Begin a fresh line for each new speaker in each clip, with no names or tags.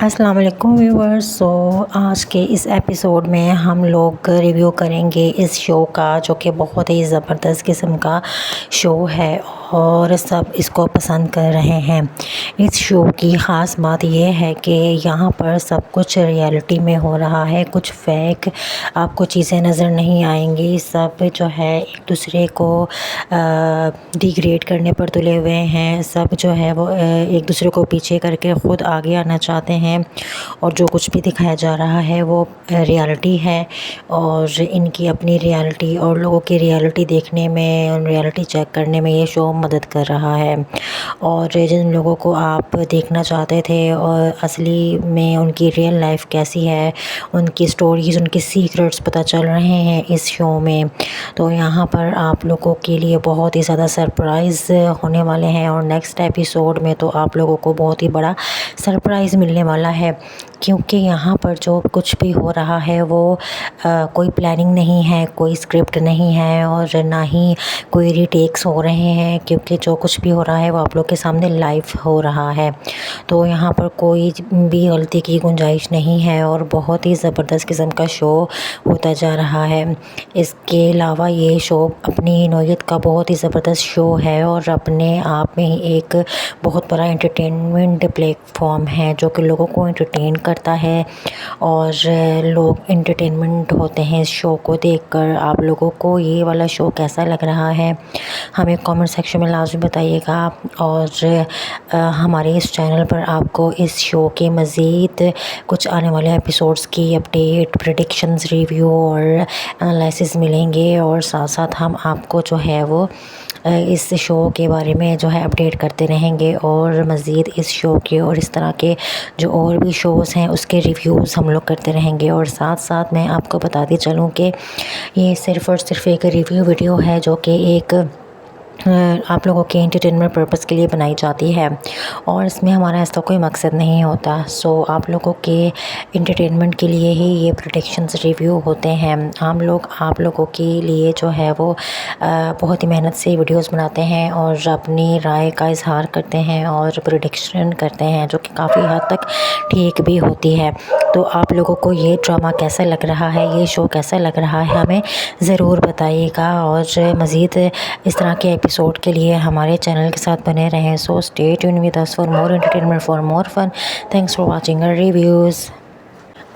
अस्सलाम वालेकुम व्यूवर्स आज के इस एपिसोड में हम लोग रिव्यू करेंगे इस शो का जो कि बहुत ही ज़बरदस्त किस्म का शो है और सब इसको पसंद कर रहे हैं। इस शो की ख़ास बात यह है कि यहाँ पर सब कुछ रियलिटी में हो रहा है, कुछ फेक आपको चीज़ें नज़र नहीं आएंगी। सब जो है एक दूसरे को डिग्रेड करने पर तुले हुए हैं, सब जो है वो एक दूसरे को पीछे करके ख़ुद आगे आना चाहते हैं और जो कुछ भी दिखाया जा रहा है वो रियलिटी है और इनकी अपनी रियलिटी और लोगों की रियलिटी देखने में और रियलिटी चेक करने में ये शो मदद कर रहा है। और जिन लोगों को आप देखना चाहते थे और असली में उनकी रियल लाइफ कैसी है, उनकी स्टोरीज़, उनके सीक्रेट्स पता चल रहे हैं इस शो में। तो यहाँ पर आप लोगों के लिए बहुत ही ज़्यादा सरप्राइज़ होने वाले हैं और नेक्स्ट एपिसोड में तो आप लोगों को बहुत ही बड़ा सरप्राइज़ मिलने वाला है, क्योंकि यहाँ पर जो कुछ भी हो रहा है वो कोई प्लानिंग नहीं है, कोई स्क्रिप्ट नहीं है और ना ही कोई रीटेक्स हो रहे हैं, क्योंकि जो कुछ भी हो रहा है वो आप लोग के सामने लाइव हो रहा है। तो यहाँ पर कोई भी गलती की गुंजाइश नहीं है और बहुत ही ज़बरदस्त किस्म का शो होता जा रहा है। इसके अलावा ये शो अपनी नौयत का बहुत ही ज़बरदस्त शो है और अपने आप में ही एक बहुत बड़ा एंटरटेनमेंट प्लेटफॉर्म है जो कि लोगों को एंटरटेन करता है और लोग एंटरटेनमेंट होते हैं इस शो को देखकर। आप लोगों को ये वाला शो कैसा लग रहा है हमें कमेंट सेक्शन में लाजमी बताइएगा। और हमारे इस चैनल पर आपको इस शो के मज़ीद कुछ आने वाले एपिसोड्स की अपडेट, प्रेडिक्शंस, रिव्यू और एनालिसिस मिलेंगे। और साथ साथ हम आपको जो है वो इस शो के बारे में जो है अपडेट करते रहेंगे और मज़ीद इस शो के और इस तरह के जो और भी शोज़ हैं उसके रिव्यूज़ हम लोग करते रहेंगे। और साथ साथ मैं आपको बताती चलूँ कि ये सिर्फ़ और सिर्फ एक रिव्यू वीडियो है जो कि एक आप लोगों के एंटरटेनमेंट पर्पस के लिए बनाई जाती है और इसमें हमारा ऐसा कोई मकसद नहीं होता। सो आप लोगों के एंटरटेनमेंट के लिए ही ये प्रेडिक्शंस रिव्यू होते हैं। हम लोग आप लोगों के लिए जो है वो बहुत ही मेहनत से वीडियोस बनाते हैं और अपनी राय का इजहार करते हैं और प्रेडिक्शन करते हैं जो कि काफ़ी हद तक ठीक भी होती है। तो आप लोगों को ये ड्रामा कैसा लग रहा है, ये शो कैसा लग रहा है हमें ज़रूर बताइएगा। और मज़ीद इस तरह के एपिसोड के लिए हमारे चैनल के साथ बने रहें। So stay tune with us for more entertainment, for more fun. Thanks for watching our reviews.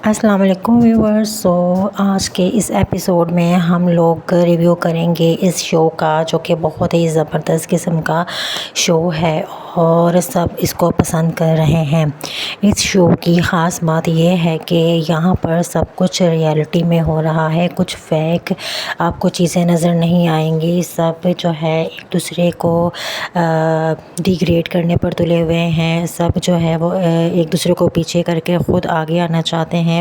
अस्सलाम वालेकुम व्यूअर्स। सो आज के इस एपिसोड में हम लोग रिव्यू करेंगे इस शो का जो कि बहुत ही ज़बरदस्त किस्म का शो है और सब इसको पसंद कर रहे हैं। इस शो की ख़ास बात यह है कि यहाँ पर सब कुछ रियलिटी में हो रहा है, कुछ फेक आपको चीज़ें नज़र नहीं आएंगी। सब जो है एक दूसरे को डिग्रेड करने पर तुले हुए हैं। सब जो है वो एक दूसरे को पीछे करके ख़ुद आगे आना चाहते हैं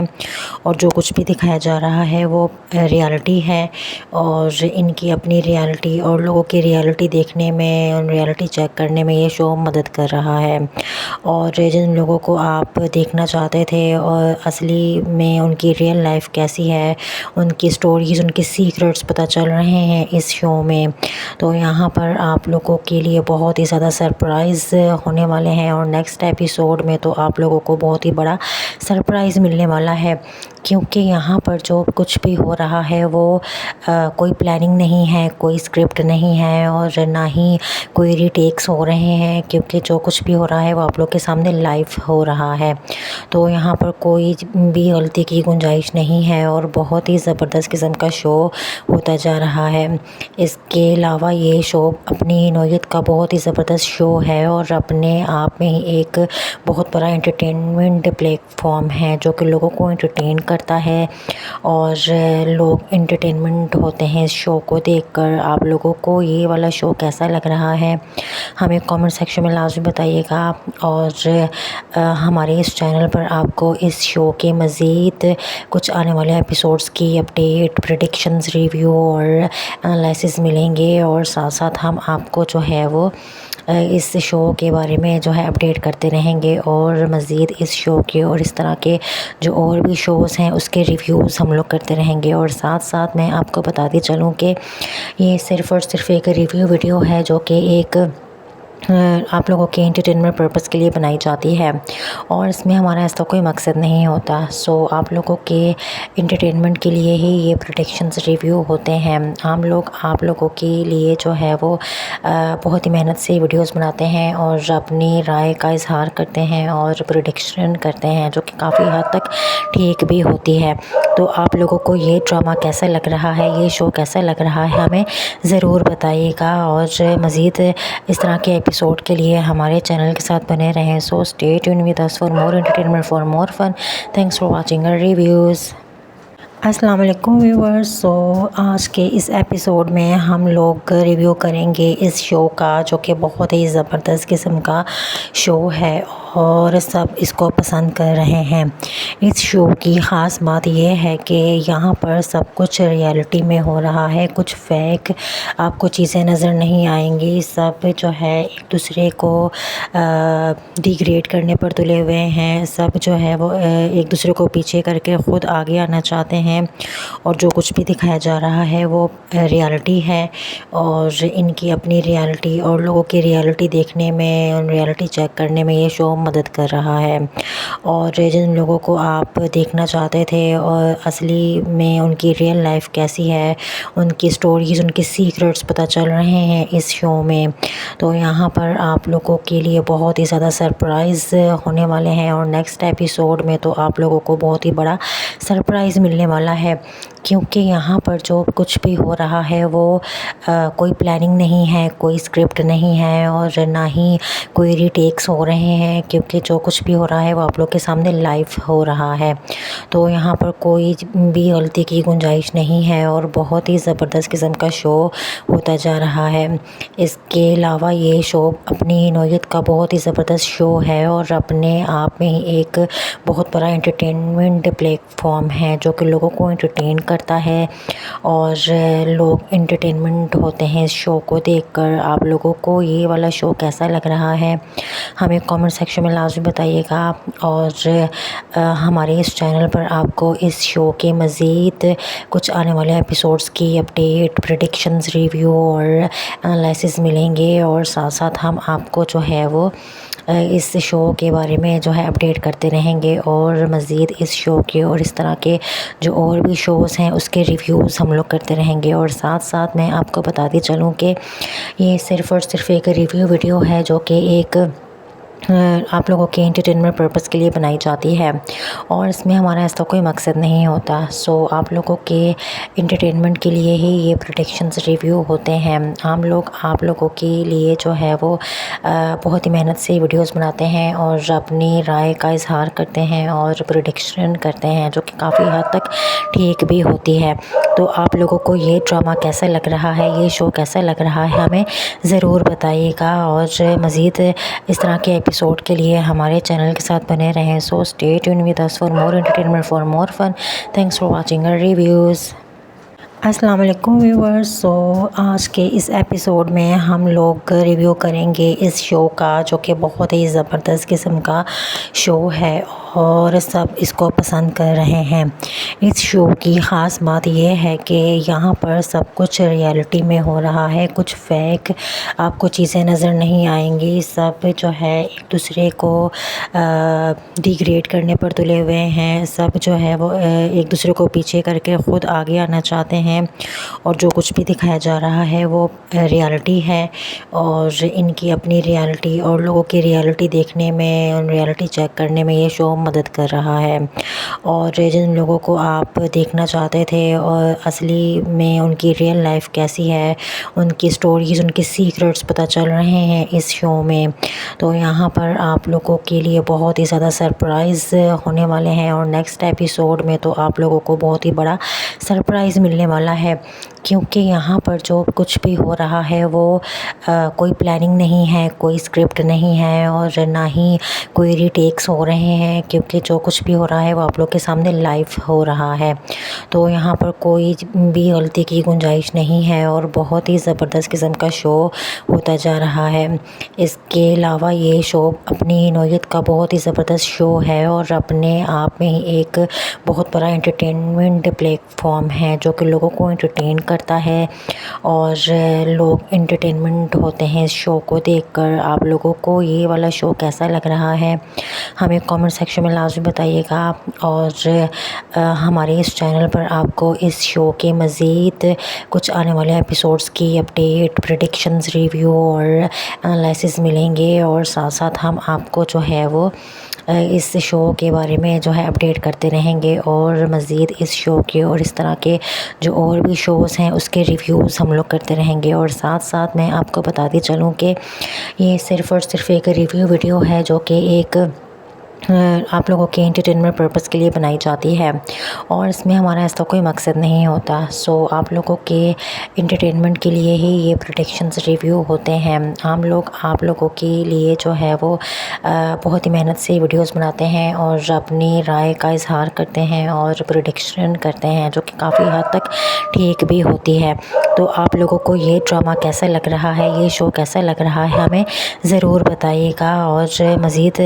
और जो कुछ भी दिखाया जा रहा है वो रियलिटी है और इनकी अपनी रियलिटी और लोगों की रियलिटी देखने में और रियलिटी चेक करने में ये शो मदद कर रहा है। और जिन लोगों को आप देखना चाहते थे और असली में उनकी रियल लाइफ कैसी है, उनकी स्टोरीज़, उनके सीक्रेट्स पता चल रहे हैं इस शो में। तो यहाँ पर आप लोगों के लिए बहुत ही ज़्यादा सरप्राइज़ होने वाले हैं और नेक्स्ट एपिसोड में तो आप लोगों को बहुत ही बड़ा सरप्राइज़ मिलने वाला है क्योंकि यहाँ पर जो कुछ भी हो रहा है वो कोई प्लानिंग नहीं है, कोई स्क्रिप्ट नहीं है और ना ही कोई रीटेक्स हो रहे हैं क्योंकि जो कुछ भी हो रहा है वो आप लोग के सामने लाइव हो रहा है। तो यहाँ पर कोई भी गलती की गुंजाइश नहीं है और बहुत ही ज़बरदस्त किस्म का शो होता जा रहा है। इसके अलावा ये शो अपनी नौयत का बहुत ही ज़बरदस्त शो है और अपने आप में ही एक बहुत बड़ा एंटरटेनमेंट प्लेटफॉर्म है जो कि लोगों को एंटरटेन करता है और लोग एंटरटेनमेंट होते हैं इस शो को देखकर। आप लोगों को ये वाला शो कैसा लग रहा है हमें कमेंट सेक्शन में लाजमी बताइएगा। और हमारे इस चैनल पर आपको इस शो के मज़ीद कुछ आने वाले एपिसोड्स की अपडेट, प्रेडिक्शंस, रिव्यू और एनालिसिस मिलेंगे। और साथ साथ हम आपको जो है वो इस शो के बारे में जो है अपडेट करते रहेंगे और मज़ीद इस शो के और इस तरह के जो और भी शोज़ हैं उसके रिव्यूज़ हम लोग करते रहेंगे। और साथ साथ मैं आपको बताती चलूँ कि ये सिर्फ़ और सिर्फ एक रिव्यू वीडियो है जो कि एक आप लोगों के एंटरटेनमेंट पर्पस के लिए बनाई जाती है और इसमें हमारा ऐसा कोई मकसद नहीं होता। सो आप लोगों के एंटरटेनमेंट के लिए ही ये प्रेडिक्शंस रिव्यू होते हैं। हम लोग आप लोगों के लिए जो है वो बहुत ही मेहनत से वीडियोस बनाते हैं और अपनी राय का इजहार करते हैं और प्रेडिक्शन करते हैं जो कि काफ़ी हद तक ठीक भी होती है। तो आप लोगों को ये ड्रामा कैसा लग रहा है, ये शो कैसा लग रहा है हमें ज़रूर बताइएगा। और मज़ीद इस तरह के एपिसोड के लिए हमारे चैनल के साथ बने रहें। So stay tune with us for more entertainment, for more fun. Thanks for watching our reviews. अस्सलाम वालेकुम व्यूअर्स। सो आज के इस एपिसोड में हम लोग रिव्यू करेंगे इस शो का जो कि बहुत ही ज़बरदस्त किस्म का शो है और सब इसको पसंद कर रहे हैं। इस शो की ख़ास बात यह है कि यहाँ पर सब कुछ रियलिटी में हो रहा है, कुछ फेक आपको चीज़ें नज़र नहीं आएंगी। सब जो है एक दूसरे को डिग्रेड करने पर तुले हुए हैं। सब जो है वो एक दूसरे को पीछे करके ख़ुद आगे आना चाहते हैं हैं और जो कुछ भी दिखाया जा रहा है वो रियलिटी है और इनकी अपनी रियलिटी और लोगों की रियलिटी देखने में और रियलिटी चेक करने में ये शो मदद कर रहा है। और जिन लोगों को आप देखना चाहते थे और असली में उनकी रियल लाइफ कैसी है, उनकी स्टोरीज़, उनके सीक्रेट्स पता चल रहे हैं इस शो में। तो यहाँ पर आप लोगों के लिए बहुत ही ज़्यादा सरप्राइज़ होने वाले हैं और नेक्स्ट एपिसोड में तो आप लोगों को बहुत ही बड़ा सरप्राइज़ मिलने वाला है, क्योंकि यहाँ पर जो कुछ भी हो रहा है वो कोई प्लानिंग नहीं है, कोई स्क्रिप्ट नहीं है और ना ही कोई रीटेक्स हो रहे हैं, क्योंकि जो कुछ भी हो रहा है वो आप लोग के सामने लाइव हो रहा है। तो यहाँ पर कोई भी गलती की गुंजाइश नहीं है और बहुत ही ज़बरदस्त किस्म का शो होता जा रहा है। इसके अलावा ये शो अपनी नौयत का बहुत ही ज़बरदस्त शो है और अपने आप में ही एक बहुत बड़ा एंटरटेनमेंट प्लेटफॉर्म है जो कि लोगों को एंटरटेन करता है और लोग एंटरटेनमेंट होते हैं इस शो को देखकर। आप लोगों को ये वाला शो कैसा लग रहा है हमें कमेंट सेक्शन में लाजमी बताइएगा और हमारे इस चैनल पर आपको इस शो के मज़ीद कुछ आने वाले एपिसोड्स की अपडेट, प्रेडिक्शंस, रिव्यू और एनालिसिस मिलेंगे और साथ साथ हम आपको जो है वो इस शो के बारे में जो है अपडेट करते रहेंगे और मज़ीद इस शो के और इस तरह के जो और भी शोज़ हैं उसके रिव्यूज़ हम लोग करते रहेंगे। और साथ साथ मैं आपको बताती चलूँ कि ये सिर्फ़ और सिर्फ एक रिव्यू वीडियो है जो कि एक आप लोगों के एंटरटेनमेंट पर्पस के लिए बनाई जाती है और इसमें हमारा ऐसा कोई मकसद नहीं होता। सो आप लोगों के एंटरटेनमेंट के लिए ही ये प्रेडिक्शंस रिव्यू होते हैं। हम लोग आप लोगों के लिए जो है वो बहुत ही मेहनत से वीडियोस बनाते हैं और अपनी राय का इजहार करते हैं और प्रेडिक्शन करते हैं जो कि काफ़ी हद तक ठीक भी होती है। तो आप लोगों को ये ड्रामा कैसा लग रहा है, ये शो कैसा लग रहा है, हमें ज़रूर बताइएगा और मज़ीद इस तरह के एपिसोड के लिए हमारे चैनल के साथ बने रहें। So stay tune with us for more entertainment, for more fun. Thanks for watching our reviews. अस्सलाम वालेकुम व्यूअर्स। सो आज के इस एपिसोड में हम लोग रिव्यू करेंगे इस शो का जो कि बहुत ही ज़बरदस्त किस्म का शो है और सब इसको पसंद कर रहे हैं। इस शो की ख़ास बात यह है कि यहाँ पर सब कुछ रियलिटी में हो रहा है, कुछ फेक आपको चीज़ें नज़र नहीं आएंगी। सब जो है एक दूसरे को डिग्रेड करने पर तुले हुए हैं, सब जो है वो एक दूसरे को पीछे करके ख़ुद आगे आना चाहते हैं और जो कुछ भी दिखाया जा रहा है वो रियलिटी है और इनकी अपनी रियलिटी और लोगों की रियलिटी देखने में और रियलिटी चेक करने में ये शो मदद कर रहा है। और जिन लोगों को आप देखना चाहते थे और असली में उनकी रियल लाइफ कैसी है, उनकी स्टोरीज़, उनके सीक्रेट्स पता चल रहे हैं इस शो में। तो यहाँ पर आप लोगों के लिए बहुत ही ज़्यादा सरप्राइज़ होने वाले हैं और नेक्स्ट एपिसोड में तो आप लोगों को बहुत ही बड़ा सरप्राइज़ मिलने वाला है, क्योंकि यहाँ पर जो कुछ भी हो रहा है वो कोई प्लानिंग नहीं है, कोई स्क्रिप्ट नहीं है और ना ही कोई रीटेक्स हो रहे हैं, क्योंकि जो कुछ भी हो रहा है वो आप लोग के सामने लाइव हो रहा है। तो यहाँ पर कोई भी गलती की गुंजाइश नहीं है और बहुत ही ज़बरदस्त किस्म का शो होता जा रहा है। इसके अलावा ये शो अपनी नौयत का बहुत ही ज़बरदस्त शो है और अपने आप में ही एक बहुत बड़ा एंटरटेनमेंट प्लेटफॉर्म है जो कि लोगों को एंटरटेन करता है और लोग एंटरटेनमेंट होते हैं इस शो को देखकर। आप लोगों को ये वाला शो कैसा लग रहा है हमें कमेंट सेक्शन में लाजमी बताइएगा और हमारे इस चैनल पर आपको इस शो के मज़ीद कुछ आने वाले एपिसोड्स की अपडेट, प्रेडिक्शंस, रिव्यू और एनालिसिस मिलेंगे और साथ साथ हम आपको जो है वो इस शो के बारे में जो है अपडेट करते रहेंगे और मज़ीद इस शो के और इस तरह के जो और भी शोज़ हैं उसके रिव्यूज़ हम लोग करते रहेंगे। और साथ साथ मैं आपको बताती चलूँ कि ये सिर्फ़ और सिर्फ एक रिव्यू वीडियो है जो कि एक आप लोगों के एंटरटेनमेंट पर्पस के लिए बनाई जाती है और इसमें हमारा ऐसा कोई मकसद नहीं होता। सो आप लोगों के एंटरटेनमेंट के लिए ही ये प्रेडिक्शंस रिव्यू होते हैं। हम लोग आप लोगों के लिए जो है वो बहुत ही मेहनत से वीडियोस बनाते हैं और अपनी राय का इजहार करते हैं और प्रेडिक्शन करते हैं जो कि काफ़ी हद तक ठीक भी होती है। तो आप लोगों को ये ड्रामा कैसा लग रहा है, ये शो कैसा लग रहा है, हमें ज़रूर बताइएगा। और मज़ीद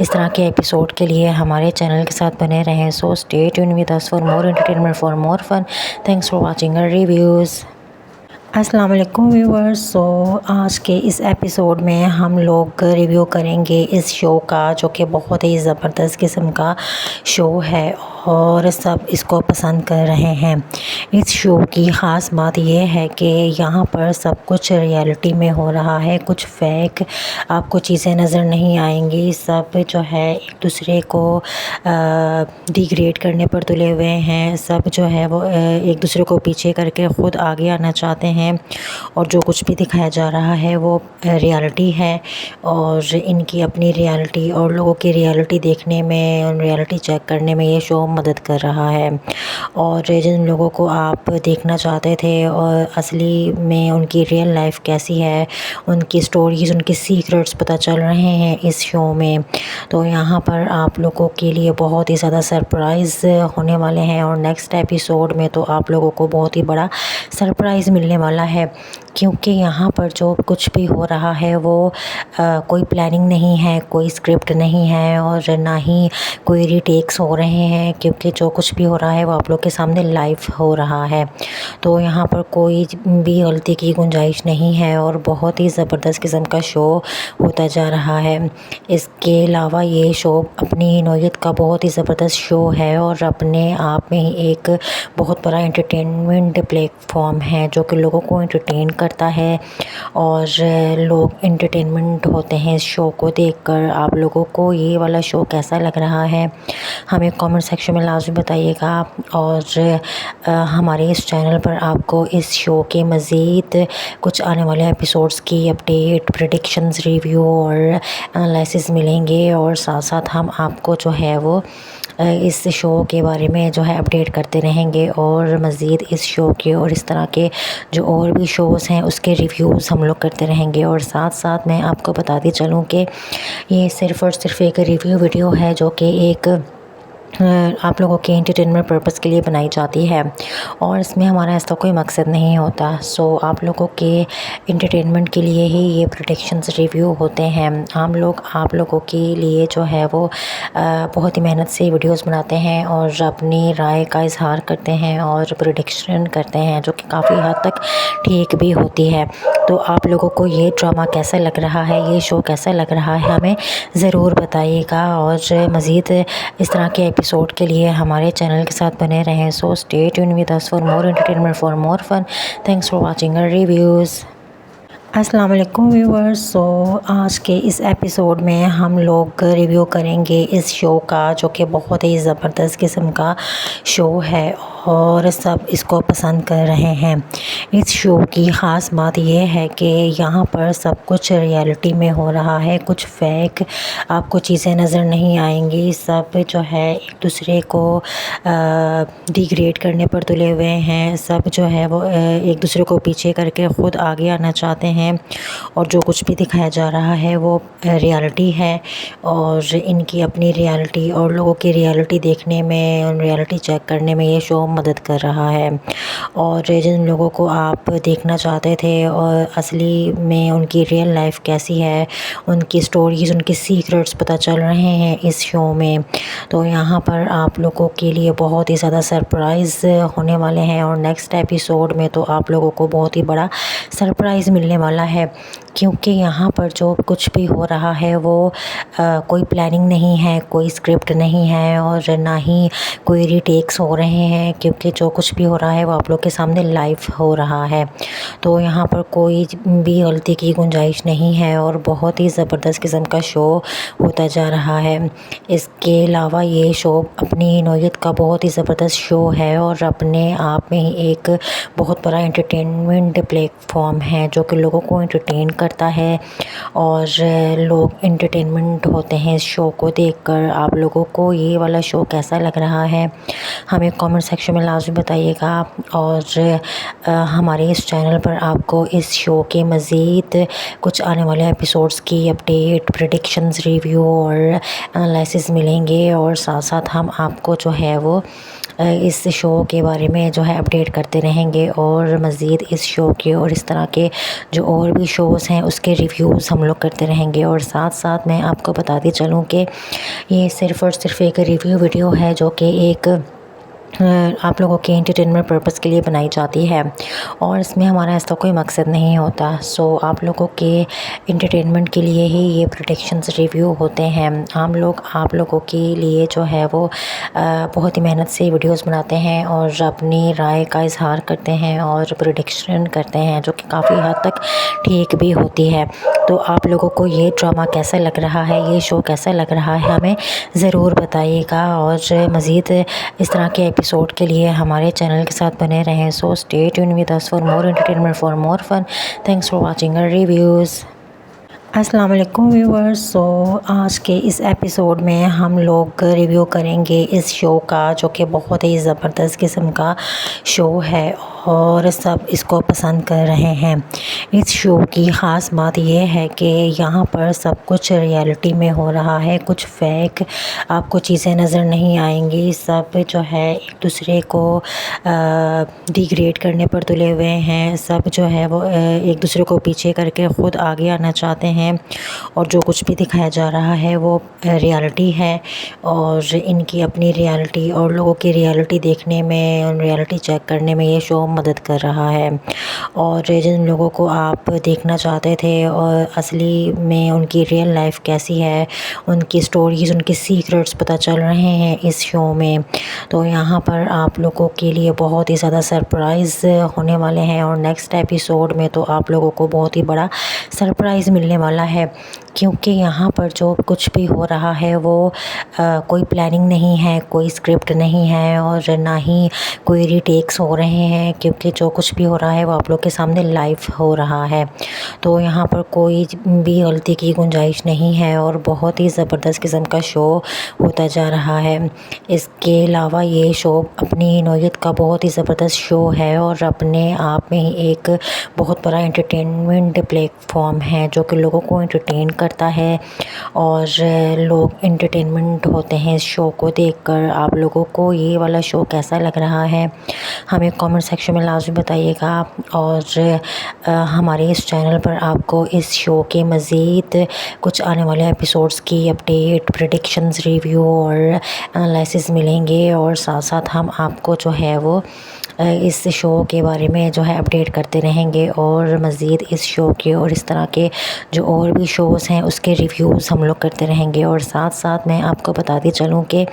इस तरह के एपिसोड के लिए हमारे चैनल के साथ बने रहें। So stay tune with us for more entertainment, for more fun. Thanks for watching our reviews. अस्सलाम वालेकुम व्यूअर्स। सो आज के इस एपिसोड में हम लोग रिव्यू करेंगे इस शो का, जो कि बहुत ही ज़बरदस्त किस्म का शो है और सब इसको पसंद कर रहे हैं। इस शो की ख़ास बात यह है कि यहाँ पर सब कुछ रियलिटी में हो रहा है, कुछ फेक आपको चीज़ें नज़र नहीं आएंगी। सब जो है एक दूसरे को डिग्रेड करने पर तुले हुए हैं। सब जो है वो एक दूसरे को पीछे करके ख़ुद आगे आना चाहते हैं और जो कुछ भी दिखाया जा रहा है वो रियलिटी है और इनकी अपनी रियलिटी और लोगों की रियलिटी देखने में और रियलिटी चेक करने में ये शो मदद कर रहा है। और जिन लोगों को आप देखना चाहते थे और असली में उनकी रियल लाइफ कैसी है, उनकी स्टोरीज़, उनकी सीक्रेट्स पता चल रहे हैं इस शो में। तो यहाँ पर आप लोगों के लिए बहुत ही ज़्यादा सरप्राइज़ होने वाले हैं और नेक्स्ट एपिसोड में तो आप लोगों को बहुत ही बड़ा सरप्राइज़ मिलने वाला है, क्योंकि यहाँ पर जो कुछ भी हो रहा है वो कोई प्लानिंग नहीं है, कोई स्क्रिप्ट नहीं है और ना ही कोई रीटेक्स हो रहे हैं, क्योंकि जो कुछ भी हो रहा है वो आप लोग के सामने लाइव हो रहा है। तो यहाँ पर कोई भी गलती की गुंजाइश नहीं है और बहुत ही ज़बरदस्त किस्म का शो होता जा रहा है। इसके अलावा ये शो अपनी नौयत का बहुत ही ज़बरदस्त शो है और अपने आप में ही एक बहुत बड़ा एंटरटेनमेंट प्लेटफॉर्म है जो कि लोगों को एंटरटेन करता है और लोग एंटरटेनमेंट होते हैं इस शो को देखकर। आप लोगों को ये वाला शो कैसा लग रहा है हमें कमेंट सेक्शन में लाजमी बताइएगा। और हमारे इस चैनल पर आपको इस शो के मज़ीद कुछ आने वाले एपिसोड्स की अपडेट, प्रेडिक्शंस, रिव्यू और एनालिसिस मिलेंगे और साथ साथ हम आपको जो है वो इस शो के बारे में जो है अपडेट करते रहेंगे और मज़ीद इस शो के और इस तरह के जो और भी शोज़ हैं उसके रिव्यूज़ हम लोग करते रहेंगे। और साथ साथ मैं आपको बताती चलूँ कि ये सिर्फ़ और सिर्फ एक रिव्यू वीडियो है जो कि एक आप लोगों के एंटरटेनमेंट पर्पस के लिए बनाई जाती है और इसमें हमारा ऐसा कोई मकसद नहीं होता। सो आप लोगों के एंटरटेनमेंट के लिए ही ये प्रेडिक्शंस रिव्यू होते हैं। हम लोग आप लोगों के लिए जो है वो बहुत ही मेहनत से वीडियोस बनाते हैं और अपनी राय का इजहार करते हैं और प्रेडिक्शन करते हैं जो कि काफ़ी हद तक ठीक भी होती है। तो आप लोगों को ये ड्रामा कैसा लग रहा है, ये शो कैसा लग रहा है, हमें ज़रूर बताइएगा। और मज़ीद इस तरह के एपिसोड के लिए हमारे चैनल के साथ बने रहें। So stay tune with us for more entertainment, for more fun. Thanks for watching our reviews. अस्सलाम वालेकुम व्यूअर्स। सो आज के इस एपिसोड में हम लोग रिव्यू करेंगे इस शो का, जो कि बहुत ही ज़बरदस्त किस्म का शो है और सब इसको पसंद कर रहे हैं। इस शो की ख़ास बात यह है कि यहाँ पर सब कुछ रियलिटी में हो रहा है, कुछ फेक आपको चीज़ें नज़र नहीं आएंगी। सब जो है एक दूसरे को डिग्रेड करने पर तुले हुए हैं। सब जो है वो एक दूसरे को पीछे करके ख़ुद आगे आना चाहते हैं और जो कुछ भी दिखाया जा रहा है वो रियलिटी है और इनकी अपनी रियलिटी और लोगों की रियलिटी देखने में और रियलिटी चेक करने में ये शो मदद कर रहा है। और जिन लोगों को आप देखना चाहते थे और असली में उनकी रियल लाइफ कैसी है, उनकी स्टोरीज़, उनकी सीक्रेट्स पता चल रहे हैं इस शो में। तो यहाँ पर आप लोगों के लिए बहुत ही ज़्यादा सरप्राइज़ होने वाले हैं और नेक्स्ट एपिसोड में तो आप लोगों को बहुत ही बड़ा सरप्राइज़ मिलने वाला है, क्योंकि यहाँ पर जो कुछ भी हो रहा है वो कोई प्लानिंग नहीं है, कोई स्क्रिप्ट नहीं है और ना ही कोई रीटेक्स हो रहे हैं, क्योंकि जो कुछ भी हो रहा है वो आप लोग के सामने लाइव हो रहा है। तो यहाँ पर कोई भी गलती की गुंजाइश नहीं है और बहुत ही ज़बरदस्त किस्म का शो होता जा रहा है। इसके अलावा ये शो अपनी नौयत का बहुत ही ज़बरदस्त शो है और अपने आप में ही एक बहुत बड़ा एंटरटेनमेंट प्लेटफॉर्म है जो कि लोगों को एंटरटेन करता है और लोग एंटरटेनमेंट होते हैं इस शो को देखकर। आप लोगों को ये वाला शो कैसा लग रहा है हमें कमेंट सेक्शन में लाजमी बताइएगा। और हमारे इस चैनल पर आपको इस शो के मज़ीद कुछ आने वाले एपिसोड्स की अपडेट, प्रेडिक्शंस, रिव्यू और एनालिसिस मिलेंगे और साथ साथ हम आपको जो है वो इस शो के बारे में जो है अपडेट करते रहेंगे और मज़ीद इस शो के और इस तरह के जो और भी शोज़ हैं उसके रिव्यूज़ हम लोग करते रहेंगे। और साथ साथ मैं आपको बताती चलूँ कि ये सिर्फ़ और सिर्फ एक रिव्यू वीडियो है जो कि एक आप लोगों के एंटरटेनमेंट पर्पस के लिए बनाई जाती है और इसमें हमारा ऐसा कोई मकसद नहीं होता। सो आप लोगों के एंटरटेनमेंट के लिए ही ये प्रेडिक्शंस रिव्यू होते हैं। हम लोग आप लोगों के लिए जो है वो बहुत ही मेहनत से वीडियोस बनाते हैं और अपनी राय का इजहार करते हैं और प्रेडिक्शन करते हैं जो कि काफ़ी हद तक ठीक भी होती है। तो आप लोगों को ये ड्रामा कैसा लग रहा है, ये शो कैसा लग रहा है, हमें ज़रूर बताइएगा। और मज़ीद इस तरह के एपिसोड के लिए हमारे चैनल के साथ बने रहें। So stay tune with us for more entertainment, for more fun. Thanks for watching our reviews. अस्सलाम वालेकुम व्यूअर्स। सो आज के इस एपिसोड में हम लोग रिव्यू करेंगे इस शो का जो कि बहुत ही ज़बरदस्त किस्म का शो है और सब इसको पसंद कर रहे हैं। इस शो की ख़ास बात यह है कि यहाँ पर सब कुछ रियलिटी में हो रहा है, कुछ फेक आपको चीज़ें नज़र नहीं आएंगी। सब जो है एक दूसरे को डिग्रेड करने पर तुले हुए हैं। सब जो है वो एक दूसरे को पीछे करके ख़ुद आगे आना चाहते हैं और जो कुछ भी दिखाया जा रहा है वो रियलिटी है और इनकी अपनी रियलिटी और लोगों की रियलिटी देखने में और रियलिटी चेक करने में ये शो मदद कर रहा है। और जिन लोगों को आप देखना चाहते थे और असली में उनकी रियल लाइफ कैसी है, उनकी स्टोरीज़, उनके सीक्रेट्स पता चल रहे हैं इस शो में। तो यहाँ पर आप लोगों के लिए बहुत ही ज़्यादा सरप्राइज़ होने वाले हैं और नेक्स्ट एपिसोड में तो आप लोगों को बहुत ही बड़ा सरप्राइज़ मिलने वाला है क्योंकि यहाँ पर जो कुछ भी हो रहा है वो कोई प्लानिंग नहीं है, कोई स्क्रिप्ट नहीं है और ना ही कोई रीटेक्स हो रहे हैं क्योंकि जो कुछ भी हो रहा है वो आप लोग के सामने लाइव हो रहा है। तो यहाँ पर कोई भी गलती की गुंजाइश नहीं है और बहुत ही ज़बरदस्त किस्म का शो होता जा रहा है। इसके अलावा ये शो अपनी नौयत का बहुत ही ज़बरदस्त शो है और अपने आप में ही एक बहुत बड़ा एंटरटेनमेंट प्लेटफॉर्म है जो कि लोगों को एंटरटेन करता है और लोग एंटरटेनमेंट होते हैं इस शो को देखकर। आप लोगों को ये वाला शो कैसा लग रहा है हमें कमेंट सेक्शन में लाजमी बताइएगा। और हमारे इस चैनल पर आपको इस शो के मज़ीद कुछ आने वाले एपिसोड्स की अपडेट, प्रेडिक्शंस, रिव्यू और एनालिसिस मिलेंगे और साथ साथ हम आपको जो है वो इस शो के बारे में जो है अपडेट करते रहेंगे और मज़ीद इस शो के और इस तरह के जो और भी शोज़ हैं उसके रिव्यूज़ हम लोग करते रहेंगे। और साथ साथ मैं आपको बताती चलूँ कि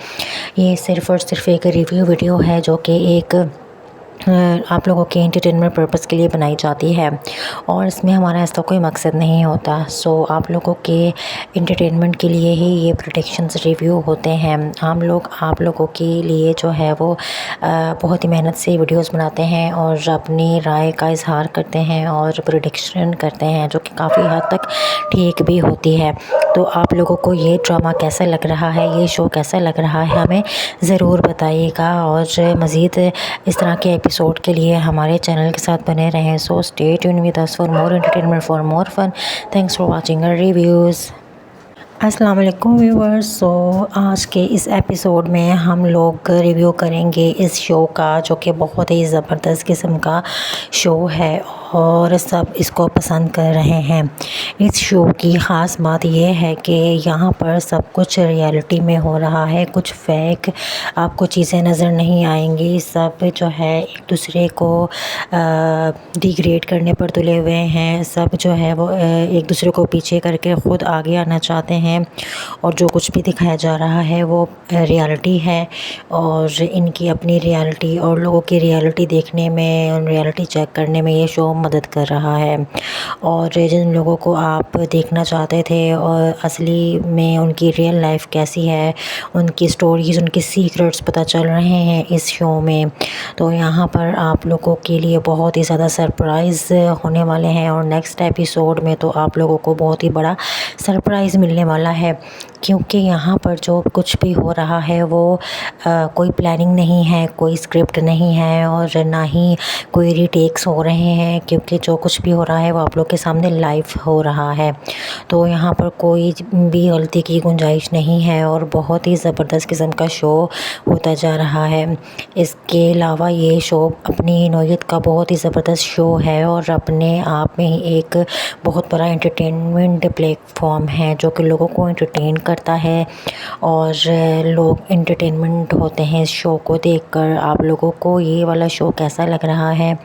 ये सिर्फ़ और सिर्फ एक रिव्यू वीडियो है जो कि एक आप लोगों के एंटरटेनमेंट पर्पस के लिए बनाई जाती है और इसमें हमारा ऐसा कोई मकसद नहीं होता। सो आप लोगों के एंटरटेनमेंट के लिए ही ये प्रेडिक्शंस रिव्यू होते हैं। हम लोग आप लोगों के लिए जो है वो बहुत ही मेहनत से वीडियोस बनाते हैं और अपनी राय का इजहार करते हैं और प्रेडिक्शन करते हैं जो कि काफ़ी हद तक ठीक भी होती है। तो आप लोगों को ये ड्रामा कैसा लग रहा है, ये शो कैसा लग रहा है, हमें ज़रूर बताइएगा। और मज़ीद इस तरह के एपिसोड के लिए हमारे चैनल के साथ बने रहें। So stay tune with us for more entertainment, for more fun. Thanks for watching our reviews. अस्सलाम वालेकुम व्यूअर्स। सो आज के इस एपिसोड में हम लोग रिव्यू करेंगे इस शो का जो कि बहुत ही ज़बरदस्त किस्म का शो है और सब इसको पसंद कर रहे हैं। इस शो की ख़ास बात यह है कि यहाँ पर सब कुछ रियलिटी में हो रहा है, कुछ फेक आपको चीज़ें नज़र नहीं आएंगी। सब जो है एक दूसरे को डिग्रेड करने पर तुले हुए हैं। सब जो है वो एक दूसरे को पीछे करके ख़ुद आगे आना चाहते हैं और जो कुछ भी दिखाया जा रहा है वो रियलिटी है और इनकी अपनी रियलिटी और लोगों की रियलिटी देखने में और रियलिटी चेक करने में ये शो मदद कर रहा है। और जिन लोगों को आप देखना चाहते थे और असली में उनकी रियल लाइफ कैसी है, उनकी स्टोरीज़, उनके सीक्रेट्स पता चल रहे हैं इस शो में। तो यहाँ पर आप लोगों के लिए बहुत ही ज़्यादा सरप्राइज़ होने वाले हैं और नेक्स्ट एपिसोड में तो आप लोगों को बहुत ही बड़ा सरप्राइज़ मिलने वाला है क्योंकि यहाँ पर जो कुछ भी हो रहा है वो कोई प्लानिंग नहीं है, कोई स्क्रिप्ट नहीं है और ना ही कोई रीटेक्स हो रहे हैं, क्योंकि जो कुछ भी हो रहा है वो आप लोग के सामने लाइव हो रहा है। तो यहाँ पर कोई भी गलती की गुंजाइश नहीं है और बहुत ही ज़बरदस्त किस्म का शो होता जा रहा है। इसके अलावा ये शो अपनी नौयत का बहुत ही ज़बरदस्त शो है और अपने आप में ही एक बहुत बड़ा एंटरटेनमेंट प्लेटफॉर्म है जो कि लोगों को एंटरटेन करता है और लोग एंटरटेनमेंट होते हैं इस शो को देखकर। आप लोगों को ये वाला शो कैसा लग रहा है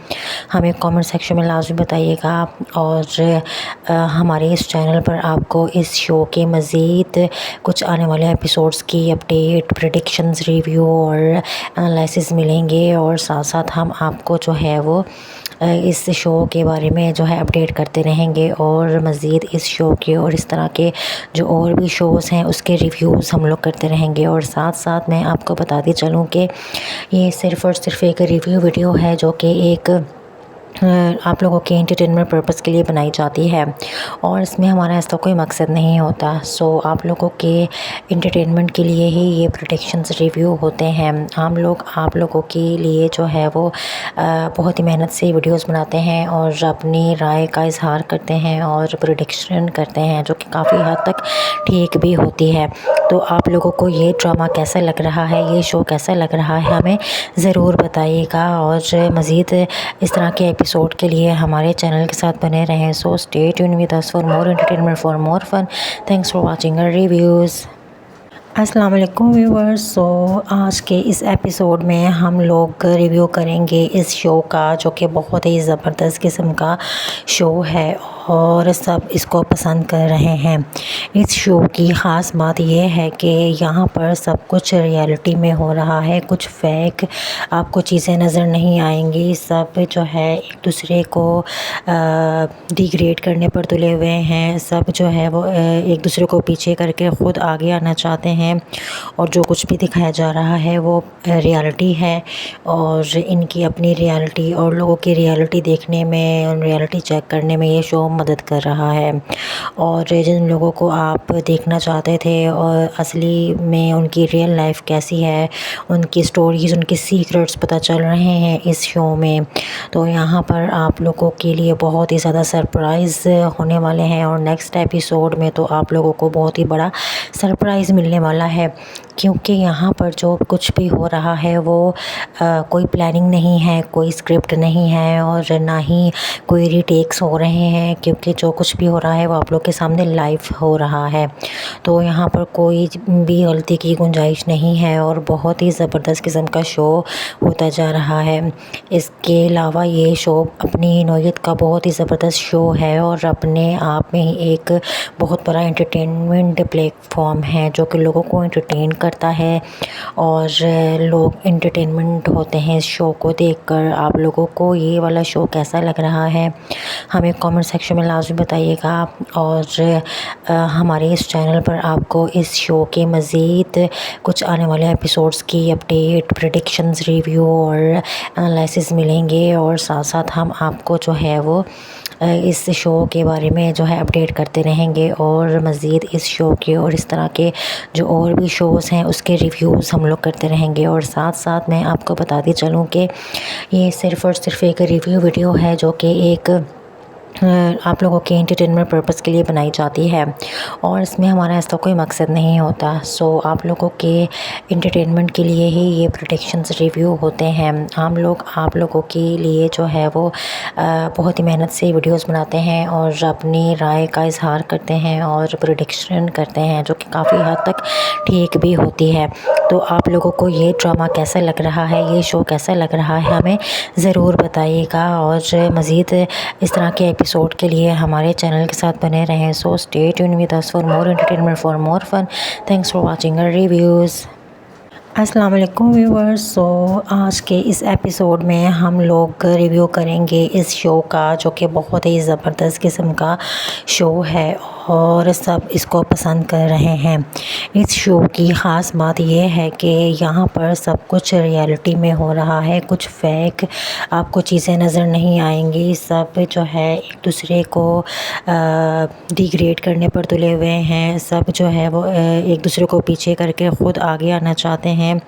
हमें कमेंट सेक्शन में लाजमी बताइएगा। और हमारे इस चैनल पर आपको इस शो के मज़ीद कुछ आने वाले एपिसोड्स की अपडेट, प्रेडिक्शंस, रिव्यू और एनालिसिस मिलेंगे और साथ साथ हम आपको जो है वो इस शो के बारे में जो है अपडेट करते रहेंगे और मज़ीद इस शो के और इस तरह के जो और भी शोज़ हैं उसके रिव्यूज़ हम लोग करते रहेंगे। और साथ साथ मैं आपको बताती चलूँ कि ये सिर्फ़ और सिर्फ एक रिव्यू वीडियो है जो कि एक आप लोगों के एंटरटेनमेंट पर्पस के लिए बनाई जाती है और इसमें हमारा ऐसा कोई मकसद नहीं होता। सो आप लोगों के एंटरटेनमेंट के लिए ही ये प्रेडिक्शंस रिव्यू होते हैं। हम लोग आप लोगों के लिए जो है वो बहुत ही मेहनत से वीडियोस बनाते हैं और अपनी राय का इजहार करते हैं और प्रेडिक्शन करते हैं जो कि काफ़ी हद तक ठीक भी होती है। तो आप लोगों को ये ड्रामा कैसा लग रहा है, ये शो कैसा लग रहा है हमें ज़रूर बताइएगा और मज़ीद इस तरह के एपिसोड के लिए हमारे चैनल के साथ बने रहें। So stay tune with us for more entertainment, for more fun. Thanks for watching our reviews. अस्सलाम वालेकुम व्यूअर्स। सो आज के इस एपिसोड में हम लोग रिव्यू करेंगे इस शो का जो कि बहुत ही ज़बरदस्त किस्म का शो है और सब इसको पसंद कर रहे हैं। इस शो की ख़ास बात यह है कि यहाँ पर सब कुछ रियलिटी में हो रहा है, कुछ फेक आपको चीज़ें नज़र नहीं आएंगी। सब जो है एक दूसरे को डिग्रेड करने पर तुले हुए हैं। सब जो है वो एक दूसरे को पीछे करके ख़ुद आगे आना चाहते हैं और जो कुछ भी दिखाया जा रहा है वो रियलिटी है और इनकी अपनी रियलिटी और लोगों की रियलिटी देखने में और रियलिटी चेक करने में ये शो मदद कर रहा है। और जिन लोगों को आप देखना चाहते थे और असली में उनकी रियल लाइफ कैसी है, उनकी स्टोरीज़, उनके सीक्रेट्स पता चल रहे हैं इस शो में। तो यहाँ पर आप लोगों के लिए बहुत ही ज़्यादा सरप्राइज़ होने वाले हैं और नेक्स्ट एपिसोड में तो आप लोगों को बहुत ही बड़ा सरप्राइज़ मिलने वाला है, क्योंकि यहाँ पर जो कुछ भी हो रहा है वो कोई प्लानिंग नहीं है, कोई स्क्रिप्ट नहीं है और ना ही कोई रीटेक्स हो रहे हैं, क्योंकि जो कुछ भी हो रहा है वो आप लोग के सामने लाइव हो रहा है। तो यहाँ पर कोई भी गलती की गुंजाइश नहीं है और बहुत ही ज़बरदस्त किस्म का शो होता जा रहा है। इसके अलावा ये शो अपनी नौयत का बहुत ही ज़बरदस्त शो है और अपने आप में ही एक बहुत बड़ा एंटरटेनमेंट प्लेटफॉर्म है जो कि लोगों को एंटरटेन करता है और लोग एंटरटेनमेंट होते हैं इस शो को देखकर। आप लोगों को ये वाला शो कैसा लग रहा है हमें कमेंट सेक्शन में लाजमी बताइएगा। और हमारे इस चैनल पर आपको इस शो के मज़ीद कुछ आने वाले एपिसोड्स की अपडेट, प्रेडिक्शंस, रिव्यू और एनालिसिस मिलेंगे और साथ साथ हम आपको जो है वो इस शो के बारे में जो है अपडेट करते रहेंगे और मज़ीद इस शो के और इस तरह के जो और भी शोज़ हैं उसके रिव्यूज़ हम लोग करते रहेंगे। और साथ साथ मैं आपको बताती चलूँ कि ये सिर्फ़ और सिर्फ एक रिव्यू वीडियो है जो कि एक आप लोगों के एंटरटेनमेंट पर्पस के लिए बनाई जाती है और इसमें हमारा ऐसा कोई मकसद नहीं होता। सो आप लोगों के एंटरटेनमेंट के लिए ही ये प्रेडिक्शंस रिव्यू होते हैं। हम लोग आप लोगों के लिए जो है वो बहुत ही मेहनत से वीडियोस बनाते हैं और अपनी राय का इजहार करते हैं और प्रेडिक्शन करते हैं जो कि काफ़ी हद तक ठीक भी होती है। तो आप लोगों को ये ड्रामा कैसा लग रहा है, ये शो कैसा लग रहा है हमें ज़रूर बताइएगा और मज़ीद इस तरह के एपिसोड के लिए हमारे चैनल के साथ बने रहें। So stay tune with us for more entertainment, for more fun. Thanks for watching our reviews. अस्सलाम वालेकुम व्यूअर्स। सो आज के इस एपिसोड में हम लोग रिव्यू करेंगे इस शो का जो कि बहुत ही ज़बरदस्त किस्म का शो है और सब इसको पसंद कर रहे हैं। इस शो की ख़ास बात यह है कि यहाँ पर सब कुछ रियलिटी में हो रहा है, कुछ फेक आपको चीज़ें नज़र नहीं आएंगी। सब जो है एक दूसरे को डिग्रेड करने पर तुले हुए हैं। सब जो है वो एक दूसरे को पीछे करके ख़ुद आगे आना चाहते हैं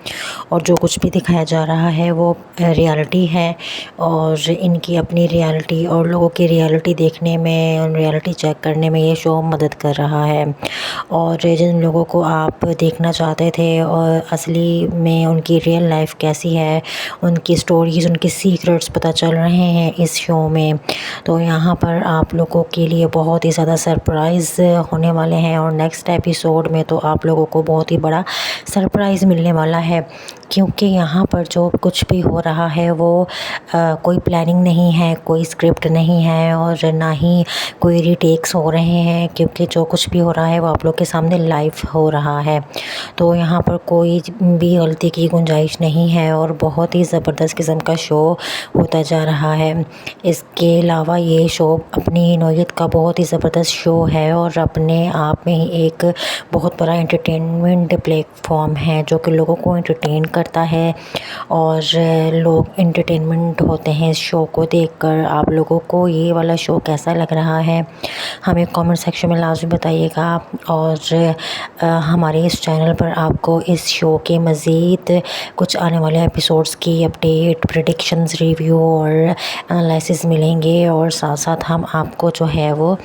और जो कुछ भी दिखाया जा रहा है वो रियलिटी है और इनकी अपनी रियलिटी और लोगों की रियलिटी देखने में और रियलिटी चेक करने में ये शो मदद कर रहा है। और जिन लोगों को आप देखना चाहते थे और असली में उनकी रियल लाइफ कैसी है, उनकी स्टोरीज़, उनके सीक्रेट्स पता चल रहे हैं इस शो में। तो यहाँ पर आप लोगों के लिए बहुत ही ज़्यादा सरप्राइज़ होने वाले हैं और नेक्स्ट एपिसोड में तो आप लोगों को बहुत ही बड़ा सरप्राइज़ मिलने वाला है, क्योंकि यहाँ पर जो कुछ भी हो रहा है वो कोई प्लानिंग नहीं है, कोई स्क्रिप्ट नहीं है और ना ही कोई रीटेक्स हो रहे हैं, क्योंकि जो कुछ भी हो रहा है वो आप लोग के सामने लाइव हो रहा है। तो यहाँ पर कोई भी गलती की गुंजाइश नहीं है और बहुत ही ज़बरदस्त किस्म का शो होता जा रहा है। इसके अलावा ये शो अपनी नौयत का बहुत ही ज़बरदस्त शो है और अपने आप में ही एक बहुत बड़ा एंटरटेनमेंट प्लेटफॉर्म है जो कि लोगों को एंटरटेन करता है और लोग एंटरटेनमेंट होते हैं इस शो को देखकर। आप लोगों को ये वाला शो कैसा लग रहा है हमें कमेंट सेक्शन में लाजमी बताइएगा और हमारे इस चैनल पर आपको इस शो के मज़ीद कुछ आने वाले एपिसोड्स की अपडेट, प्रेडिक्शंस, रिव्यू और एनालिसिस मिलेंगे और साथ साथ हम आपको जो है वो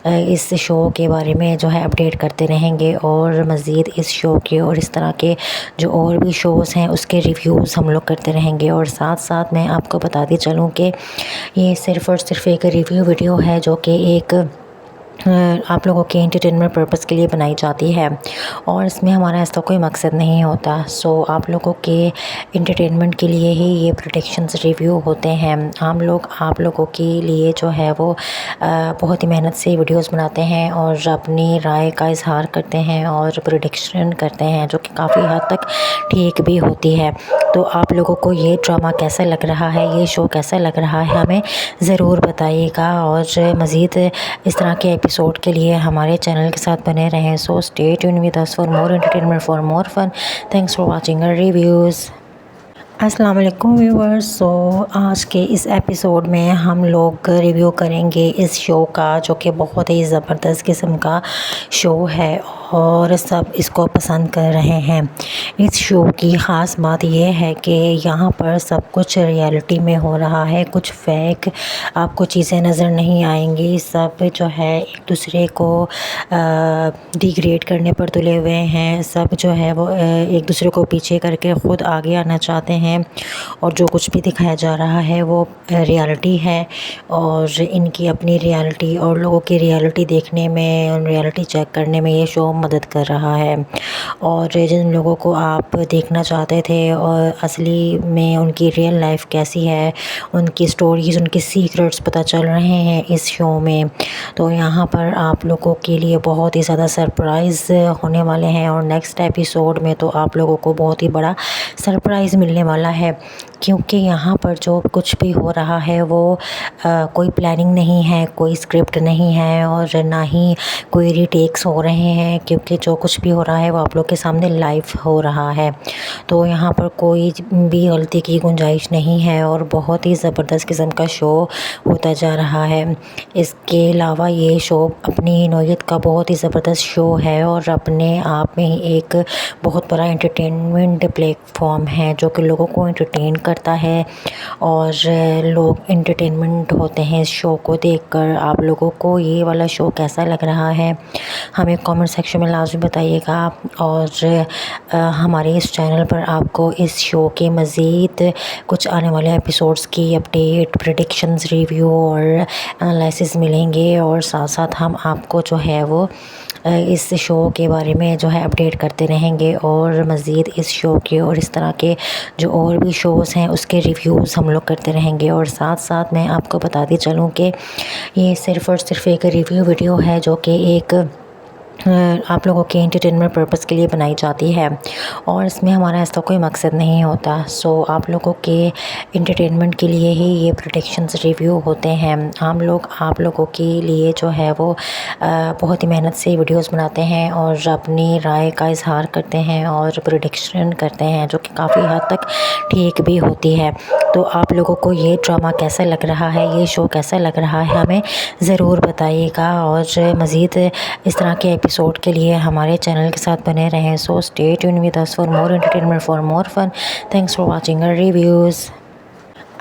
इस शो के बारे में जो है अपडेट करते रहेंगे और मज़ीद इस शो के और इस तरह के जो और भी शोज़ हैं उसके रिव्यूज़ हम लोग करते रहेंगे। और साथ साथ मैं आपको बताती चलूँ कि ये सिर्फ़ और सिर्फ एक रिव्यू वीडियो है जो कि एक आप लोगों के एंटरटेनमेंट पर्पस के लिए बनाई जाती है और इसमें हमारा ऐसा कोई मकसद नहीं होता। सो आप लोगों के एंटरटेनमेंट के लिए ही ये प्रेडिक्शंस रिव्यू होते हैं। हम लोग आप लोगों के लिए जो है वो बहुत ही मेहनत से वीडियोस बनाते हैं और अपनी राय का इजहार करते हैं और प्रेडिक्शन करते हैं जो कि काफ़ी हद तक ठीक भी होती है। तो आप लोगों को ये ड्रामा कैसा लग रहा है, ये शो कैसा लग रहा है, हमें ज़रूर बताइएगा और मज़ीद इस तरह के एपिसोड के लिए हमारे चैनल के साथ बने रहें। So stay tune with us for more entertainment, for more fun. Thanks for watching our reviews. अस्सलाम वालेकुम व्यूअर्स। सो आज के इस एपिसोड में हम लोग रिव्यू करेंगे इस शो का जो कि बहुत ही ज़बरदस्त किस्म का शो है और सब इसको पसंद कर रहे हैं। इस शो की ख़ास बात यह है कि यहाँ पर सब कुछ रियलिटी में हो रहा है, कुछ फेक आपको चीज़ें नज़र नहीं आएंगी। सब जो है एक दूसरे को डिग्रेड करने पर तुले हुए हैं। सब जो है वो एक दूसरे को पीछे करके ख़ुद आगे आना चाहते हैं और जो कुछ भी दिखाया जा रहा है वो रियलिटी है और इनकी अपनी रियलिटी और लोगों की रियलिटी देखने में और रियलिटी चेक करने में ये शो मदद कर रहा है। और जिन लोगों को आप देखना चाहते थे और असली में उनकी रियल लाइफ कैसी है, उनकी स्टोरीज़, उनके सीक्रेट्स पता चल रहे हैं इस शो में। तो यहाँ पर आप लोगों के लिए बहुत ही ज़्यादा सरप्राइज़ होने वाले हैं और नेक्स्ट एपिसोड में तो आप लोगों को बहुत ही बड़ा सरप्राइज़ मिलने वाला है, क्योंकि यहाँ पर जो कुछ भी हो रहा है वो कोई प्लानिंग नहीं है, कोई स्क्रिप्ट नहीं है और ना ही कोई रीटेक्स हो रहे हैं, क्योंकि जो कुछ भी हो रहा है वो आप लोग के सामने लाइव हो रहा है। तो यहाँ पर कोई भी गलती की गुंजाइश नहीं है और बहुत ही ज़बरदस्त किस्म का शो होता जा रहा है। इसके अलावा ये शो अपनी नौयत का बहुत ही ज़बरदस्त शो है और अपने आप में ही एक बहुत बड़ा एंटरटेनमेंट प्लेटफॉर्म है जो कि लोगों को एंटरटेन करता है और लोग एंटरटेनमेंट होते हैं इस शो को देखकर। आप लोगों को ये वाला शो कैसा लग रहा है हमें कमेंट सेक्शन में लाजमी बताइएगा और हमारे इस चैनल पर आपको इस शो के मज़ीद कुछ आने वाले एपिसोड्स की अपडेट, प्रेडिक्शंस, रिव्यू और एनालिसिस मिलेंगे और साथ साथ हम आपको जो है वो इस शो के बारे में जो है अपडेट करते रहेंगे और मज़ीद इस शो के और इस तरह के जो और भी शोज़ हैं उसके रिव्यूज़ हम लोग करते रहेंगे। और साथ साथ मैं आपको बताती चलूँ कि ये सिर्फ़ और सिर्फ एक रिव्यू वीडियो है जो कि एक आप लोगों के एंटरटेनमेंट पर्पस के लिए बनाई जाती है और इसमें हमारा ऐसा कोई मकसद नहीं होता। सो आप लोगों के एंटरटेनमेंट के लिए ही ये प्रेडिक्शंस रिव्यू होते हैं। हम लोग आप लोगों के लिए जो है वो बहुत ही मेहनत से वीडियोस बनाते हैं और अपनी राय का इजहार करते हैं और प्रेडिक्शन करते हैं जो कि काफ़ी हद तक ठीक भी होती है। तो आप लोगों को ये ड्रामा कैसा लग रहा है, ये शो कैसा लग रहा है, हमें ज़रूर बताइएगा और मज़ीद इस तरह के एपिसोड के लिए हमारे चैनल के साथ बने रहें। So stay tune with us for more entertainment, for more fun. Thanks for watching our reviews.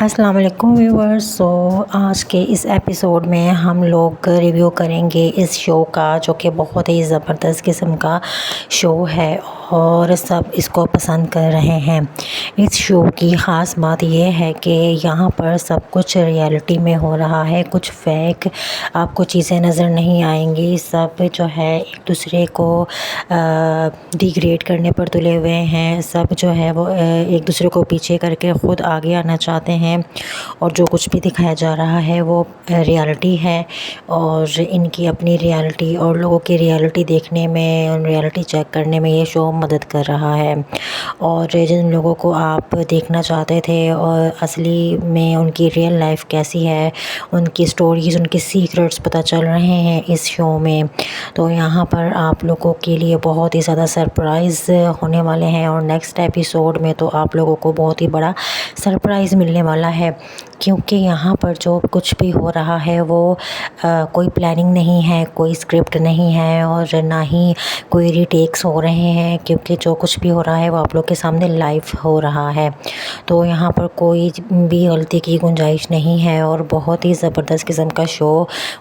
अस्सलाम वालेकुम व्यूअर्स। सो आज के इस एपिसोड में हम लोग रिव्यू करेंगे इस शो का जो कि बहुत ही ज़बरदस्त किस्म का शो है और सब इसको पसंद कर रहे हैं। इस शो की ख़ास बात यह है कि यहाँ पर सब कुछ रियलिटी में हो रहा है, कुछ फेक आपको चीज़ें नज़र नहीं आएंगी। सब जो है एक दूसरे को डिग्रेड करने पर तुले हुए हैं। सब जो है वो एक दूसरे को पीछे करके ख़ुद आगे आना चाहते हैं और जो कुछ भी दिखाया जा रहा है वो रियलिटी है और इनकी अपनी रियलिटी और लोगों की रियलिटी देखने में और रियलिटी चेक करने में ये शो मदद कर रहा है। और जिन लोगों को आप देखना चाहते थे और असली में उनकी रियल लाइफ कैसी है, उनकी स्टोरीज़, उनके सीक्रेट्स पता चल रहे हैं इस शो में। तो यहाँ पर आप लोगों के लिए बहुत ही ज़्यादा सरप्राइज़ होने वाले हैं और नेक्स्ट एपिसोड में तो आप लोगों को बहुत ही बड़ा सरप्राइज़ मिलने वाला है क्योंकि यहाँ पर जो कुछ भी हो रहा है वो कोई प्लानिंग नहीं है, कोई स्क्रिप्ट नहीं है और ना ही कोई रीटेक्स हो रहे हैं क्योंकि जो कुछ भी हो रहा है वो आप लोग के सामने लाइव हो रहा है। तो यहाँ पर कोई भी गलती की गुंजाइश नहीं है और बहुत ही ज़बरदस्त किस्म का शो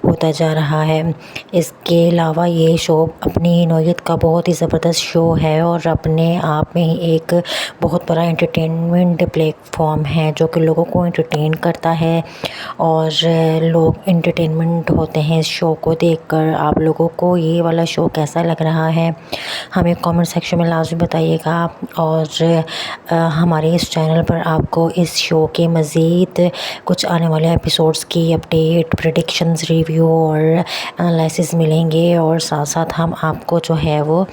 होता जा रहा है। इसके अलावा ये शो अपनी नौयत का बहुत ही ज़बरदस्त शो है और अपने आप में ही एक बहुत बड़ा एंटरटेनमेंट प्लेटफॉर्म है जो कि लोगों को एंटरटेन करता है और लोग एंटरटेनमेंट होते हैं इस शो को देखकर। आप लोगों को ये वाला शो कैसा लग रहा है हमें कमेंट सेक्शन में लाजमी बताइएगा और हमारे इस चैनल पर आपको इस शो के मज़ीद कुछ आने वाले एपिसोड्स की अपडेट, प्रेडिक्शंस, रिव्यू और एनालिसिस मिलेंगे और साथ साथ हम आपको जो है वो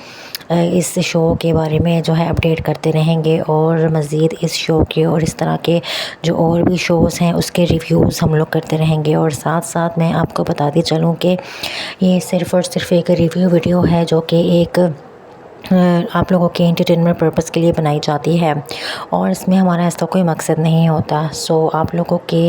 इस शो के बारे में जो है अपडेट करते रहेंगे और मज़ीद इस शो के और इस तरह के जो और भी शोज़ हैं उसके रिव्यूज़ हम लोग करते रहेंगे। और साथ साथ मैं आपको बताती चलूँ कि ये सिर्फ़ और सिर्फ एक रिव्यू वीडियो है जो कि एक आप लोगों के एंटरटेनमेंट पर्पस के लिए बनाई जाती है और इसमें हमारा ऐसा कोई मकसद नहीं होता। सो आप लोगों के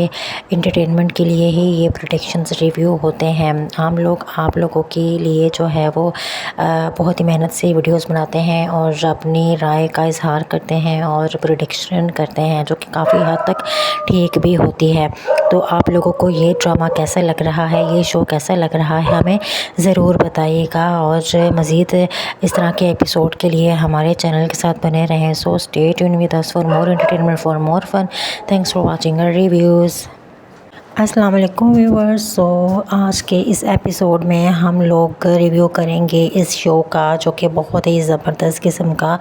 एंटरटेनमेंट के लिए ही ये प्रेडिक्शंस रिव्यू होते हैं। हम लोग आप लोगों के लिए जो है वो बहुत ही मेहनत से वीडियोस बनाते हैं और अपनी राय का इजहार करते हैं और प्रेडिक्शन करते हैं जो कि काफ़ी हद तक ठीक भी होती है। तो आप लोगों को ये ड्रामा कैसा लग रहा है, ये शो कैसा लग रहा है, हमें ज़रूर बताइएगा और मज़ीद इस तरह के एपिसोड के लिए हमारे चैनल के साथ बने रहें। So stay tune with us for more entertainment, for more fun. Thanks for watching our reviews. अस्सलाम वालेकुम व्यूअर्स। सो आज के इस एपिसोड में हम लोग रिव्यू करेंगे इस शो का जो कि बहुत ही ज़बरदस्त किस्म का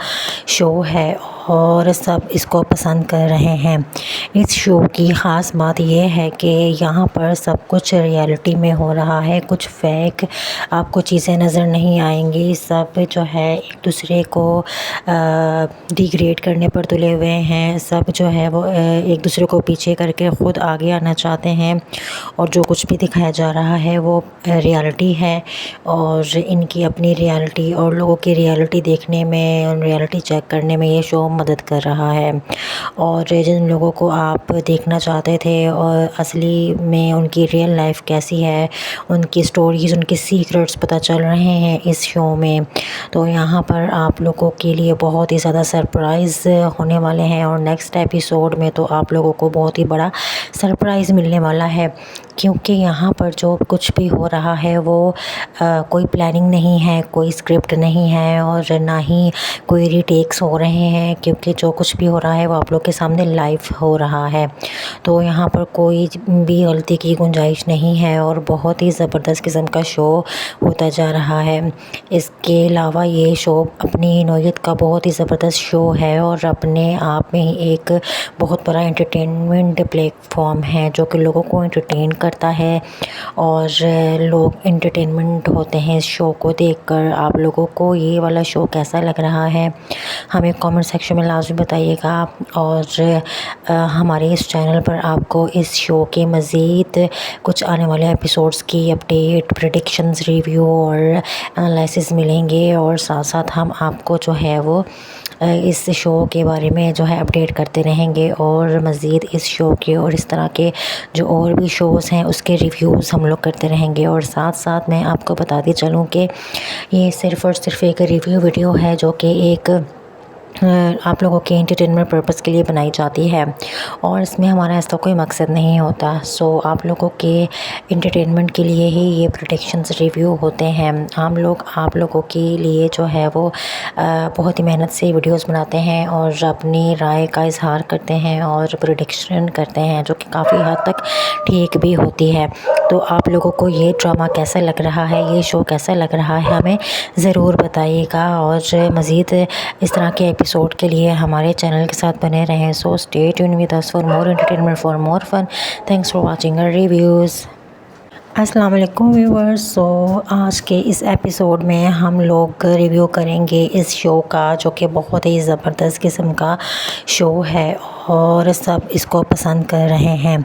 शो है और सब इसको पसंद कर रहे हैं। इस शो की ख़ास बात यह है कि यहाँ पर सब कुछ रियलिटी में हो रहा है, कुछ फेक आपको चीज़ें नज़र नहीं आएंगी। सब जो है एक दूसरे को डिग्रेड करने पर तुले हुए हैं। सब जो है वो एक दूसरे को पीछे करके ख़ुद आगे आना चाहते हैं और जो कुछ भी दिखाया जा रहा है वो रियलिटी है और इनकी अपनी रियलिटी और लोगों की रियलिटी देखने में और रियलिटी चेक करने में ये शो मदद कर रहा है। और जिन लोगों को आप देखना चाहते थे और असली में उनकी रियल लाइफ कैसी है, उनकी स्टोरीज़, उनके सीक्रेट्स पता चल रहे हैं इस शो में। तो यहाँ पर आप लोगों के लिए बहुत ही ज़्यादा सरप्राइज़ होने वाले हैं और नेक्स्ट एपिसोड में तो आप लोगों को बहुत ही बड़ा सरप्राइज़ मिलने वाला है क्योंकि यहाँ पर जो कुछ भी हो रहा है वो कोई प्लानिंग नहीं है, कोई स्क्रिप्ट नहीं है और ना ही कोई रीटेक्स हो रहे हैं क्योंकि जो कुछ भी हो रहा है वो आप लोग के सामने लाइव हो रहा है। तो यहाँ पर कोई भी गलती की गुंजाइश नहीं है और बहुत ही ज़बरदस्त किस्म का शो होता जा रहा है। इसके अलावा ये शो अपनी नौयत का बहुत ही ज़बरदस्त शो है और अपने आप में ही एक बहुत बड़ा एंटरटेनमेंट प्लेटफॉर्म है जो कि लोगों को एंटरटेन करता है और लोग एंटरटेनमेंट होते हैं इस शो को देखकर। आप लोगों को ये वाला शो कैसा लग रहा है हमें कमेंट सेक्शन में लाजमी बताइएगा। और हमारे इस चैनल पर आपको इस शो के मज़ीद कुछ आने वाले एपिसोड्स की अपडेट, प्रेडिक्शंस, रिव्यू और एनालिसिस मिलेंगे। और साथ साथ हम आपको जो है वो इस शो के बारे में जो है अपडेट करते रहेंगे और मज़ीद इस शो के और इस तरह के जो और भी शोज़ हैं उसके रिव्यूज़ हम लोग करते रहेंगे। और साथ साथ मैं आपको बताती चलूँ कि ये सिर्फ़ और सिर्फ एक रिव्यू वीडियो है जो कि एक आप लोगों के एंटरटेनमेंट पर्पस के लिए बनाई जाती है और इसमें हमारा ऐसा कोई मकसद नहीं होता। सो आप लोगों के एंटरटेनमेंट के लिए ही ये प्रेडिक्शंस रिव्यू होते हैं। हम लोग आप लोगों के लिए जो है वो बहुत ही मेहनत से वीडियोस बनाते हैं और अपनी राय का इजहार करते हैं और प्रेडिक्शन करते हैं जो कि काफ़ी हद तक ठीक भी होती है। तो आप लोगों को ये ड्रामा कैसा लग रहा है, ये शो कैसा लग रहा है हमें ज़रूर बताइएगा। और मज़ीद इस तरह के एपिसोड के लिए हमारे चैनल के साथ बने रहें। So stay tune with us for more entertainment, for more fun. Thanks for watching our reviews. अस्सलाम वालेकुम व्यूअर्स। सो आज के इस एपिसोड में हम लोग रिव्यू करेंगे इस शो का जो कि बहुत ही ज़बरदस्त किस्म का शो है और सब इसको पसंद कर रहे हैं।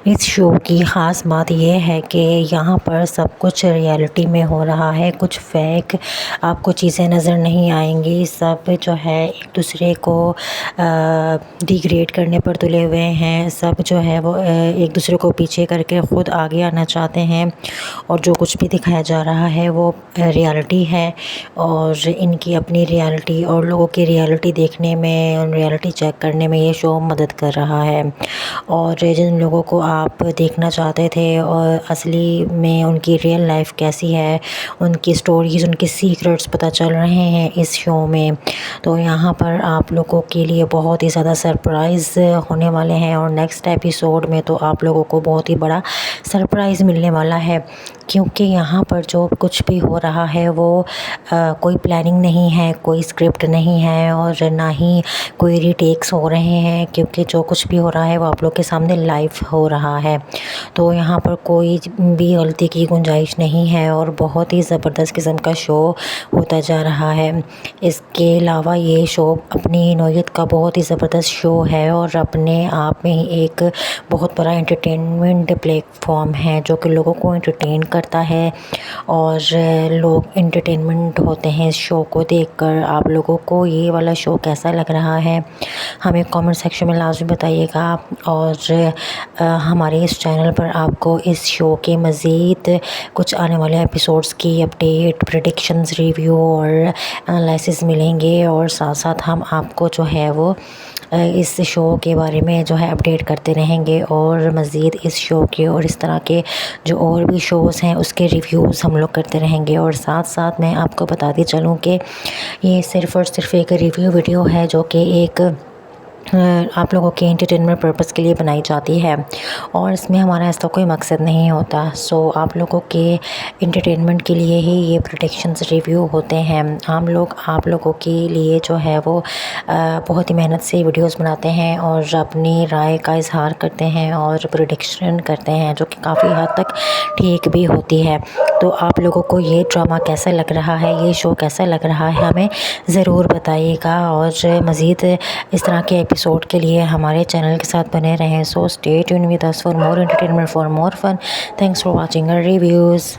इस शो की ख़ास बात यह है कि यहाँ पर सब कुछ रियलिटी में हो रहा है, कुछ फेक आपको चीज़ें नज़र नहीं आएंगी। सब जो है एक दूसरे को डिग्रेड करने पर तुले हुए हैं। सब जो है वो एक दूसरे को पीछे करके ख़ुद आगे आना चाहते हैं और जो कुछ भी दिखाया जा रहा है वो रियलिटी है और इनकी अपनी रियलिटी और लोगों की रियलिटी देखने में और रियलिटी चेक करने में ये शो मदद कर रहा है। और जिन लोगों को आप देखना चाहते थे और असली में उनकी रियल लाइफ कैसी है, उनकी स्टोरीज़, उनके सीक्रेट्स पता चल रहे हैं इस शो में। तो यहाँ पर आप लोगों के लिए बहुत ही ज़्यादा सरप्राइज़ होने वाले हैं और नेक्स्ट एपिसोड में तो आप लोगों को बहुत ही बड़ा सरप्राइज़ मिलने वाला है क्योंकि यहाँ पर जो कुछ भी हो रहा है वो कोई प्लानिंग नहीं है, कोई स्क्रिप्ट नहीं है और ना ही कोई रीटेक्स हो रहे हैं क्योंकि जो कुछ भी हो रहा है वो आप लोग के सामने लाइव हो रहा है। तो यहाँ पर कोई भी गलती की गुंजाइश नहीं है और बहुत ही ज़बरदस्त किस्म का शो होता जा रहा है। इसके अलावा ये शो अपनी नौयत का बहुत ही ज़बरदस्त शो है और अपने आप में ही एक बहुत बड़ा एंटरटेनमेंट प्लेटफॉर्म है जो कि लोगों को एंटरटेन करता है और लोग एंटरटेनमेंट होते हैं इस शो को देखकर। आप लोगों को ये वाला शो कैसा लग रहा है हमें कमेंट सेक्शन में लाजमी बताइएगा। और हमारे इस चैनल पर आपको इस शो के मज़ीद कुछ आने वाले एपिसोड्स की अपडेट, प्रेडिक्शंस, रिव्यू और एनालिसिस मिलेंगे। और साथ साथ हम आपको जो है वो इस शो के बारे में जो है अपडेट करते रहेंगे और मज़ीद इस शो के और इस तरह के जो और भी शोज़ हैं उसके रिव्यूज़ हम लोग करते रहेंगे। और साथ साथ मैं आपको बताती चलूँ कि ये सिर्फ़ और सिर्फ एक रिव्यू वीडियो है जो कि एक आप लोगों के एंटरटेनमेंट पर्पस के लिए बनाई जाती है और इसमें हमारा ऐसा कोई मकसद नहीं होता। सो आप लोगों के एंटरटेनमेंट के लिए ही ये प्रेडिक्शंस रिव्यू होते हैं। हम लोग आप लोगों के लिए जो है वो बहुत ही मेहनत से वीडियोस बनाते हैं और अपनी राय का इजहार करते हैं और प्रेडिक्शन करते हैं जो कि काफ़ी हद तक ठीक भी होती है। तो आप लोगों को ये ड्रामा कैसा लग रहा है, ये शो कैसा लग रहा है हमें ज़रूर बताइएगा। और मज़ीद इस तरह के एपिसोड के लिए हमारे चैनल के साथ बने रहें। So stay tune with us for more entertainment, for more fun. Thanks for watching our reviews.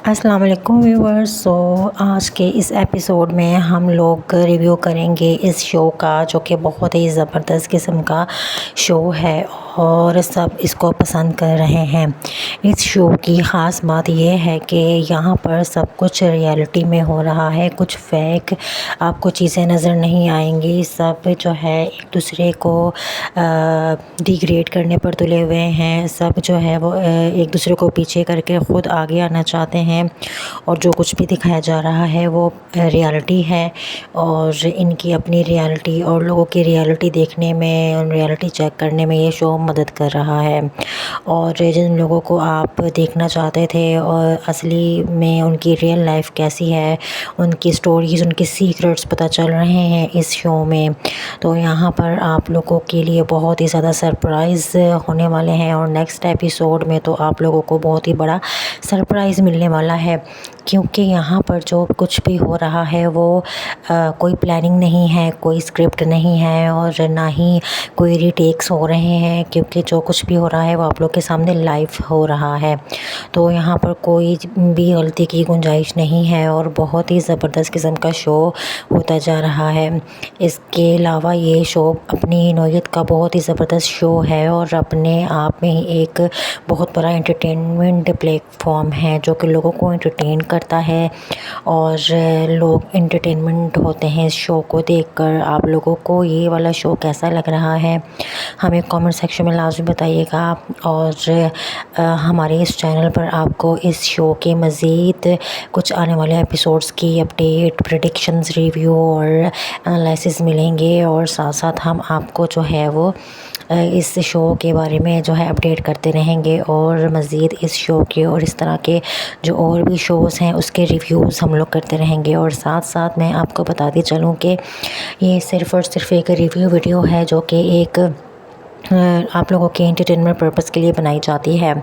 अस्सलाम वालेकुम व्यूअर्स। सो आज के इस एपिसोड में हम लोग रिव्यू करेंगे इस शो का जो कि बहुत ही ज़बरदस्त किस्म का शो है और सब इसको पसंद कर रहे हैं। इस शो की ख़ास बात यह है कि यहाँ पर सब कुछ रियलिटी में हो रहा है, कुछ फेक आपको चीज़ें नज़र नहीं आएंगी। सब जो है एक दूसरे को डिग्रेड करने पर तुले हुए हैं। सब जो है वो एक दूसरे को पीछे करके ख़ुद आगे आना चाहते हैं हैं और जो कुछ भी दिखाया जा रहा है वो रियलिटी है और इनकी अपनी रियलिटी और लोगों की रियलिटी देखने में और रियलिटी चेक करने में ये शो मदद कर रहा है। और जिन लोगों को आप देखना चाहते थे और असली में उनकी रियल लाइफ कैसी है, उनकी स्टोरीज़, उनके सीक्रेट्स पता चल रहे हैं इस शो में। तो यहाँ पर आप लोगों के लिए बहुत ही ज़्यादा सरप्राइज़ होने वाले हैं और नेक्स्ट एपिसोड में तो आप लोगों को बहुत ही बड़ा सरप्राइज़ मिलने वाला है, क्योंकि यहाँ पर जो कुछ भी हो रहा है वो कोई प्लानिंग नहीं है, कोई स्क्रिप्ट नहीं है और ना ही कोई रीटेक्स हो रहे हैं, क्योंकि जो कुछ भी हो रहा है वो आप लोग के सामने लाइव हो रहा है। तो यहाँ पर कोई भी गलती की गुंजाइश नहीं है और बहुत ही ज़बरदस्त किस्म का शो होता जा रहा है। इसके अलावा ये शो अपनी नौयत का बहुत ही ज़बरदस्त शो है और अपने आप में ही एक बहुत बड़ा एंटरटेनमेंट प्लेटफॉर्म है जो कि लोगों को एंटरटेन करता है और लोग एंटरटेनमेंट होते हैं इस शो को देखकर। आप लोगों को ये वाला शो कैसा लग रहा है हमें कमेंट सेक्शन में लाजमी बताइएगा और हमारे इस चैनल पर आपको इस शो के मज़ीद कुछ आने वाले एपिसोड्स की अपडेट, प्रेडिक्शंस, रिव्यू और एनालिसिस मिलेंगे और साथ साथ हम आपको जो है वो इस शो के बारे में जो है अपडेट करते रहेंगे और मज़ीद इस शो के और इस तरह के जो और भी शोज़ हैं उसके रिव्यूज़ हम लोग करते रहेंगे। और साथ साथ मैं आपको बताती चलूँ कि ये सिर्फ़ और सिर्फ एक रिव्यू वीडियो है जो कि एक आप लोगों के एंटरटेनमेंट पर्पस के लिए बनाई जाती है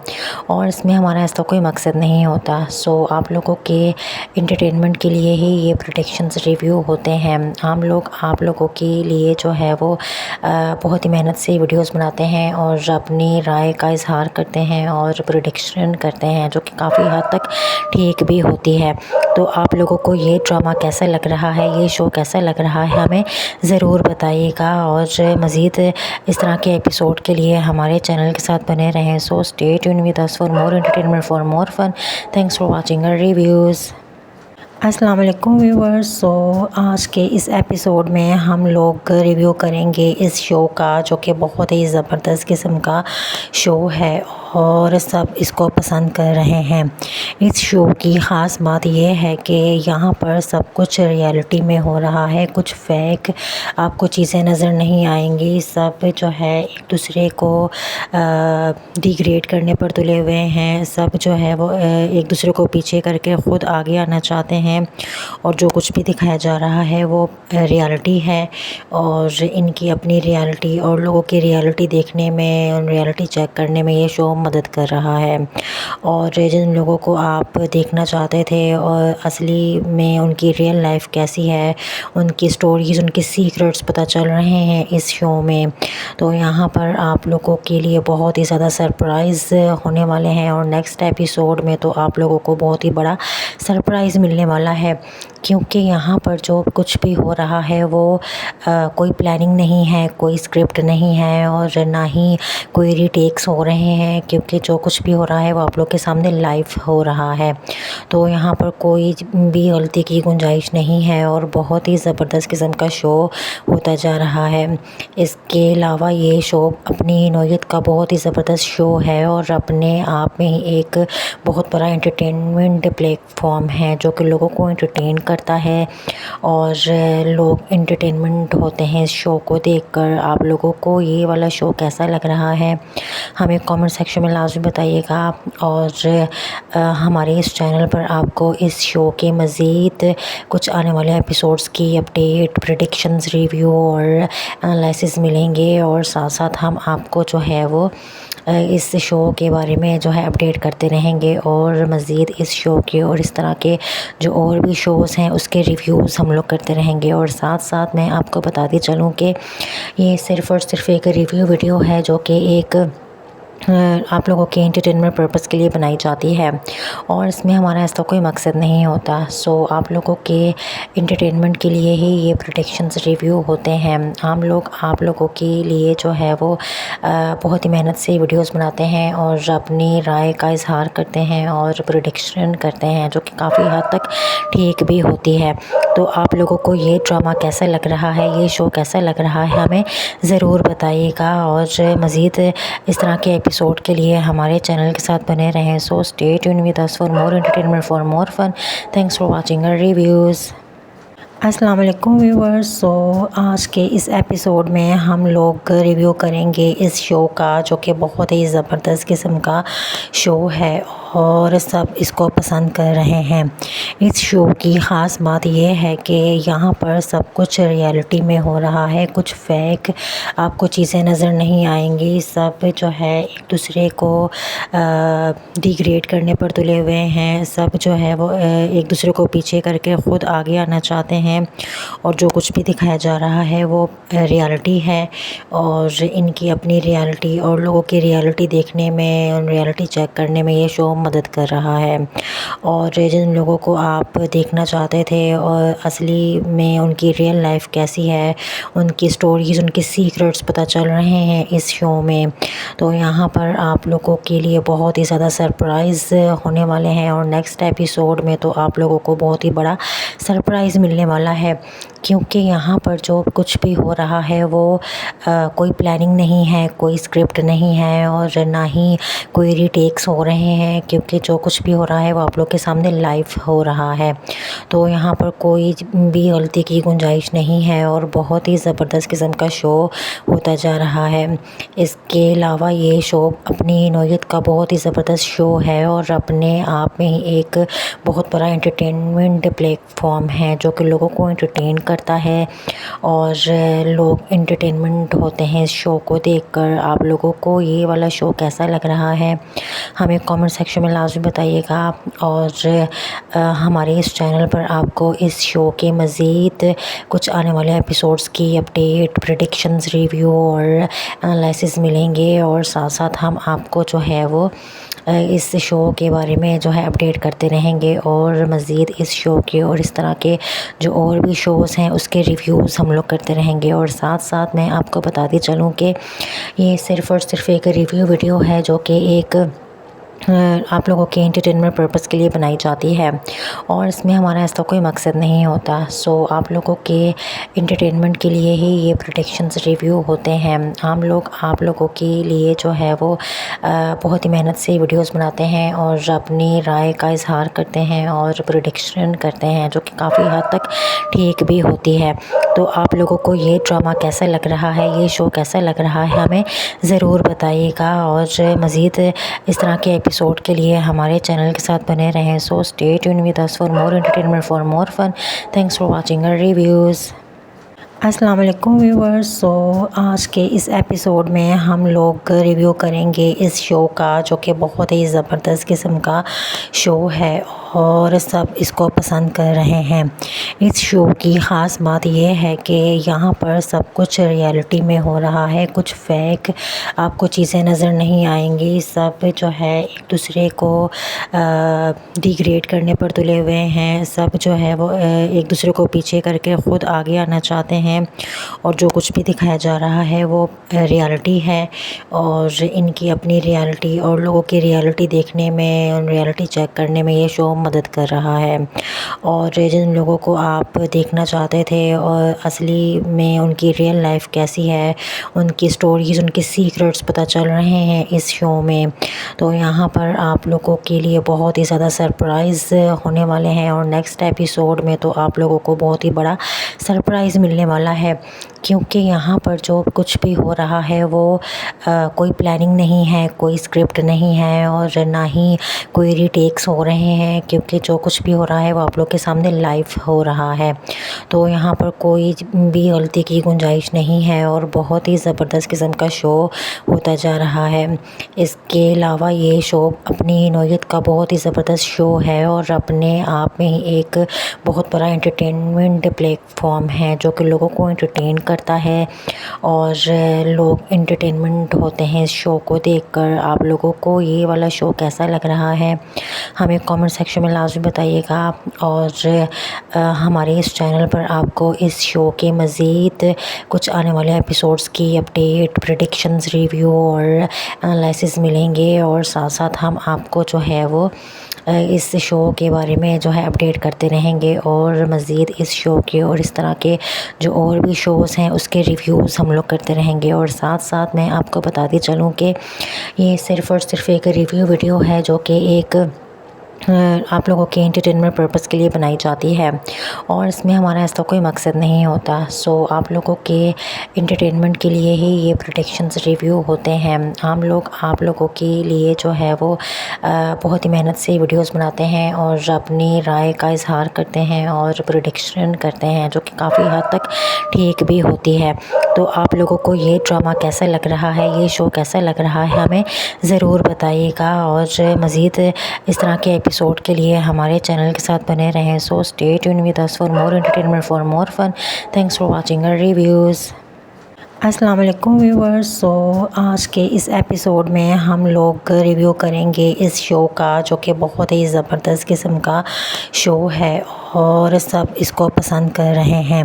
और इसमें हमारा ऐसा कोई मकसद नहीं होता। सो आप लोगों के एंटरटेनमेंट के लिए ही ये प्रेडिक्शंस रिव्यू होते हैं। हम लोग आप लोगों के लिए जो है वो बहुत ही मेहनत से वीडियोस बनाते हैं और अपनी राय का इजहार करते हैं और प्रेडिक्शन करते हैं जो कि काफ़ी हद तक ठीक भी होती है। तो आप लोगों को ये ड्रामा कैसा लग रहा है, ये शो कैसा लग रहा है हमें ज़रूर बताइएगा और मज़ीद इस तरह के एपिसोड के लिए हमारे चैनल के साथ बने रहें। So stay tune with us for more entertainment, for more fun. Thanks for watching our reviews. अस्सलाम वालेकुम व्यूअर्स। सो आज के इस एपिसोड में हम लोग रिव्यू करेंगे इस शो का जो कि बहुत ही ज़बरदस्त किस्म का शो है और सब इसको पसंद कर रहे हैं। इस शो की ख़ास बात यह है कि यहाँ पर सब कुछ रियलिटी में हो रहा है, कुछ फेक आपको चीज़ें नज़र नहीं आएंगी। सब जो है एक दूसरे को डिग्रेड करने पर तुले हुए हैं, सब जो है वो एक दूसरे को पीछे करके ख़ुद आगे आना चाहते हैं और जो कुछ भी दिखाया जा रहा है वो रियलिटी है और इनकी अपनी रियलिटी और लोगों की रियलिटी देखने में और रियलिटी चेक करने में ये शो मदद कर रहा है। और जिन लोगों को आप देखना चाहते थे और असली में उनकी रियल लाइफ कैसी है, उनकी स्टोरीज़, उनके सीक्रेट्स पता चल रहे हैं इस शो में। तो यहाँ पर आप लोगों के लिए बहुत ही ज़्यादा सरप्राइज़ होने वाले हैं और नेक्स्ट एपिसोड में तो आप लोगों को बहुत ही बड़ा सरप्राइज़ मिलने वाला है, क्योंकि यहाँ पर जो कुछ भी हो रहा है वो कोई प्लानिंग नहीं है, कोई स्क्रिप्ट नहीं है और ना ही कोई रीटेक्स हो रहे हैं, क्योंकि जो कुछ भी हो रहा है वो आप लोग के सामने लाइव हो रहा है। तो यहाँ पर कोई भी गलती की गुंजाइश नहीं है और बहुत ही ज़बरदस्त किस्म का शो होता जा रहा है। इसके अलावा ये शो अपनी नौयत का बहुत ही ज़बरदस्त शो है और अपने आप में ही एक बहुत बड़ा एंटरटेनमेंट प्लेटफॉर्म है जो कि लोगों को एंटरटेन करता है और लोग एंटरटेनमेंट होते हैं इस शो को देखकर। आप लोगों को ये वाला शो कैसा लग रहा है हमें कमेंट सेक्शन में लाजमी बताइएगा और हमारे इस चैनल पर आपको इस शो के मज़ीद कुछ आने वाले एपिसोड्स की अपडेट, प्रेडिक्शंस, रिव्यू और एनालिसिस मिलेंगे और साथ साथ हम आपको जो है वो इस शो के बारे में जो है अपडेट करते रहेंगे और मज़ीद इस शो के और इस तरह के जो और भी शोज़ हैं उसके रिव्यूज़ हम लोग करते रहेंगे। और साथ साथ मैं आपको बताती चलूँ कि ये सिर्फ़ और सिर्फ एक रिव्यू वीडियो है जो कि एक आप लोगों के एंटरटेनमेंट पर्पस के लिए बनाई जाती है और इसमें हमारा ऐसा कोई मकसद नहीं होता। सो आप लोगों के एंटरटेनमेंट के लिए ही ये प्रेडिक्शंस रिव्यू होते हैं। हम लोग आप लोगों के लिए जो है वो बहुत ही मेहनत से वीडियोस बनाते हैं और अपनी राय का इजहार करते हैं और प्रेडिक्शन करते हैं जो कि काफ़ी हद तक ठीक भी होती है। तो आप लोगों को ये ड्रामा कैसा लग रहा है, ये शो कैसा लग रहा है हमें ज़रूर बताइएगा और मज़ीद इस तरह के एपिसोड के लिए हमारे चैनल के साथ बने रहें। So stay tune with us for more entertainment, for more fun. Thanks for watching our reviews. अस्सलाम वालेकुम व्यूअर्स। सो आज के इस एपिसोड में हम लोग रिव्यू करेंगे इस शो का, जो कि बहुत ही ज़बरदस्त किस्म का शो है और सब इसको पसंद कर रहे हैं। इस शो की ख़ास बात यह है कि यहाँ पर सब कुछ रियलिटी में हो रहा है, कुछ फेक आपको चीज़ें नज़र नहीं आएंगी। सब जो है एक दूसरे को डिग्रेड करने पर तुले हुए हैं। सब जो है वो एक दूसरे को पीछे करके ख़ुद आगे आना चाहते हैं और जो कुछ भी दिखाया जा रहा है वो रियलिटी है और इनकी अपनी रियलिटी और लोगों की रियलिटी देखने में और रियलिटी चेक करने में ये शो मदद कर रहा है। और जिन लोगों को आप देखना चाहते थे और असली में उनकी रियल लाइफ कैसी है, उनकी स्टोरीज़, उनके सीक्रेट्स पता चल रहे हैं इस शो में। तो यहाँ पर आप लोगों के लिए बहुत ही ज़्यादा सरप्राइज़ होने वाले हैं और नेक्स्ट एपिसोड में तो आप लोगों को बहुत ही बड़ा सरप्राइज़ मिलने वाला है, क्योंकि यहाँ पर जो कुछ भी हो रहा है वो कोई प्लानिंग नहीं है, कोई स्क्रिप्ट नहीं है और ना ही कोई रीटेक्स हो रहे हैं, क्योंकि जो कुछ भी हो रहा है वो आप लोग के सामने लाइव हो रहा है। तो यहाँ पर कोई भी गलती की गुंजाइश नहीं है और बहुत ही ज़बरदस्त किस्म का शो होता जा रहा है। इसके अलावा ये शो अपनी नौयत का बहुत ही ज़बरदस्त शो है और अपने आप में ही एक बहुत बड़ा एंटरटेनमेंट प्लेटफॉर्म है जो कि लोगों को एंटरटेन करता है और लोग एंटरटेनमेंट होते हैं इस शो को देखकर। आप लोगों को ये वाला शो कैसा लग रहा है हमें कमेंट सेक्शन में लाजमी बताइएगा और हमारे इस चैनल पर आपको इस शो के मज़ीद कुछ आने वाले एपिसोड्स की अपडेट, प्रेडिक्शंस, रिव्यू और एनालिसिस मिलेंगे और साथ साथ हम आपको जो है वो इस शो के बारे में जो है अपडेट करते रहेंगे और मज़ीद इस शो के और इस तरह के जो और भी शोज़ हैं उसके रिव्यूज़ हम लोग करते रहेंगे। और साथ साथ मैं आपको बताती चलूँ कि ये सिर्फ़ और सिर्फ एक रिव्यू वीडियो है जो कि एक आप लोगों के एंटरटेनमेंट पर्पस के लिए बनाई जाती है और इसमें हमारा ऐसा कोई मकसद नहीं होता। सो आप लोगों के एंटरटेनमेंट के लिए ही ये प्रेडिक्शंस रिव्यू होते हैं। हम लोग आप लोगों के लिए जो है वो बहुत ही मेहनत से वीडियोस बनाते हैं और अपनी राय का इजहार करते हैं और प्रेडिक्शन करते हैं जो कि काफ़ी हद तक ठीक भी होती है। तो आप लोगों को ये ड्रामा कैसा लग रहा है, ये शो कैसा लग रहा है, हमें ज़रूर बताइएगा और मज़ीद इस तरह के एपिसोड के लिए हमारे चैनल के साथ बने रहें। So stay tune with us for more entertainment, for more fun. Thanks for watching our reviews. अस्सलाम वालेकुम व्यूअर्स। सो आज के इस एपिसोड में हम लोग रिव्यू करेंगे इस शो का, जो कि बहुत ही ज़बरदस्त किस्म का शो है और सब इसको पसंद कर रहे हैं। इस शो की ख़ास बात यह है कि यहाँ पर सब कुछ रियलिटी में हो रहा है, कुछ फेक आपको चीज़ें नज़र नहीं आएंगी। सब जो है एक दूसरे को डिग्रेड करने पर तुले हुए हैं। सब जो है वो एक दूसरे को पीछे करके ख़ुद आगे आना चाहते हैं और जो कुछ भी दिखाया जा रहा है वो रियलिटी है और इनकी अपनी रियलिटी और लोगों की रियलिटी देखने में और रियलिटी चेक करने में ये शो मदद कर रहा है। और जिन लोगों को आप देखना चाहते थे और असली में उनकी रियल लाइफ कैसी है, उनकी स्टोरीज़, उनके सीक्रेट्स पता चल रहे हैं इस शो में। तो यहाँ पर आप लोगों के लिए बहुत ही ज़्यादा सरप्राइज़ होने वाले हैं और नेक्स्ट एपिसोड में तो आप लोगों को बहुत ही बड़ा सरप्राइज़ मिलने वाला है, क्योंकि यहाँ पर जो कुछ भी हो रहा है वो कोई प्लानिंग नहीं है, कोई स्क्रिप्ट नहीं है और ना ही कोई रीटेक्स हो रहे हैं, क्योंकि जो कुछ भी हो रहा है वो आप लोग के सामने लाइव हो रहा है। तो यहाँ पर कोई भी गलती की गुंजाइश नहीं है और बहुत ही ज़बरदस्त किस्म का शो होता जा रहा है। इसके अलावा ये शो अपनी नौयत का बहुत ही ज़बरदस्त शो है और अपने आप में ही एक बहुत बड़ा एंटरटेनमेंट प्लेटफॉर्म है जो कि लोगों को एंटरटेन करता है और लोग एंटरटेनमेंट होते हैं इस शो को देखकर। आप लोगों को ये वाला शो कैसा लग रहा है हमें कमेंट सेक्शन में लाजमी बताइएगा और हमारे इस चैनल पर आपको इस शो के मज़ीद कुछ आने वाले एपिसोड्स की अपडेट, प्रेडिक्शंस, रिव्यू और एनालिसिस मिलेंगे और साथ साथ हम आपको जो है वो इस शो के बारे में जो है अपडेट करते रहेंगे और मज़ीद इस शो के और इस तरह के जो और भी शोज़ हैं हैं उसके रिव्यूज़ हम लोग करते रहेंगे। और साथ साथ मैं आपको बताती चलूँ कि ये सिर्फ़ और सिर्फ एक रिव्यू वीडियो है जो कि एक आप लोगों के एंटरटेनमेंट पर्पस के लिए बनाई जाती है और इसमें हमारा ऐसा कोई मकसद नहीं होता। सो आप लोगों के एंटरटेनमेंट के लिए ही ये प्रेडिक्शंस रिव्यू होते हैं। हम लोग आप लोगों के लिए जो है वो बहुत ही मेहनत से वीडियोस बनाते हैं और अपनी राय का इजहार करते हैं और प्रेडिक्शन करते हैं जो कि काफ़ी हद तक ठीक भी होती है। तो आप लोगों को ये ड्रामा कैसा लग रहा है, ये शो कैसा लग रहा है, हमें ज़रूर बताइएगा। और मज़ीद इस तरह के एपिसोड के लिए हमारे चैनल के साथ बने रहें। So stay tune with us for more entertainment, for more fun. Thanks for watching our reviews. अस्सलाम वालेकुम व्यूअर्स। सो आज के इस एपिसोड में हम लोग रिव्यू करेंगे इस शो का जो कि बहुत ही ज़बरदस्त किस्म का शो है और सब इसको पसंद कर रहे हैं।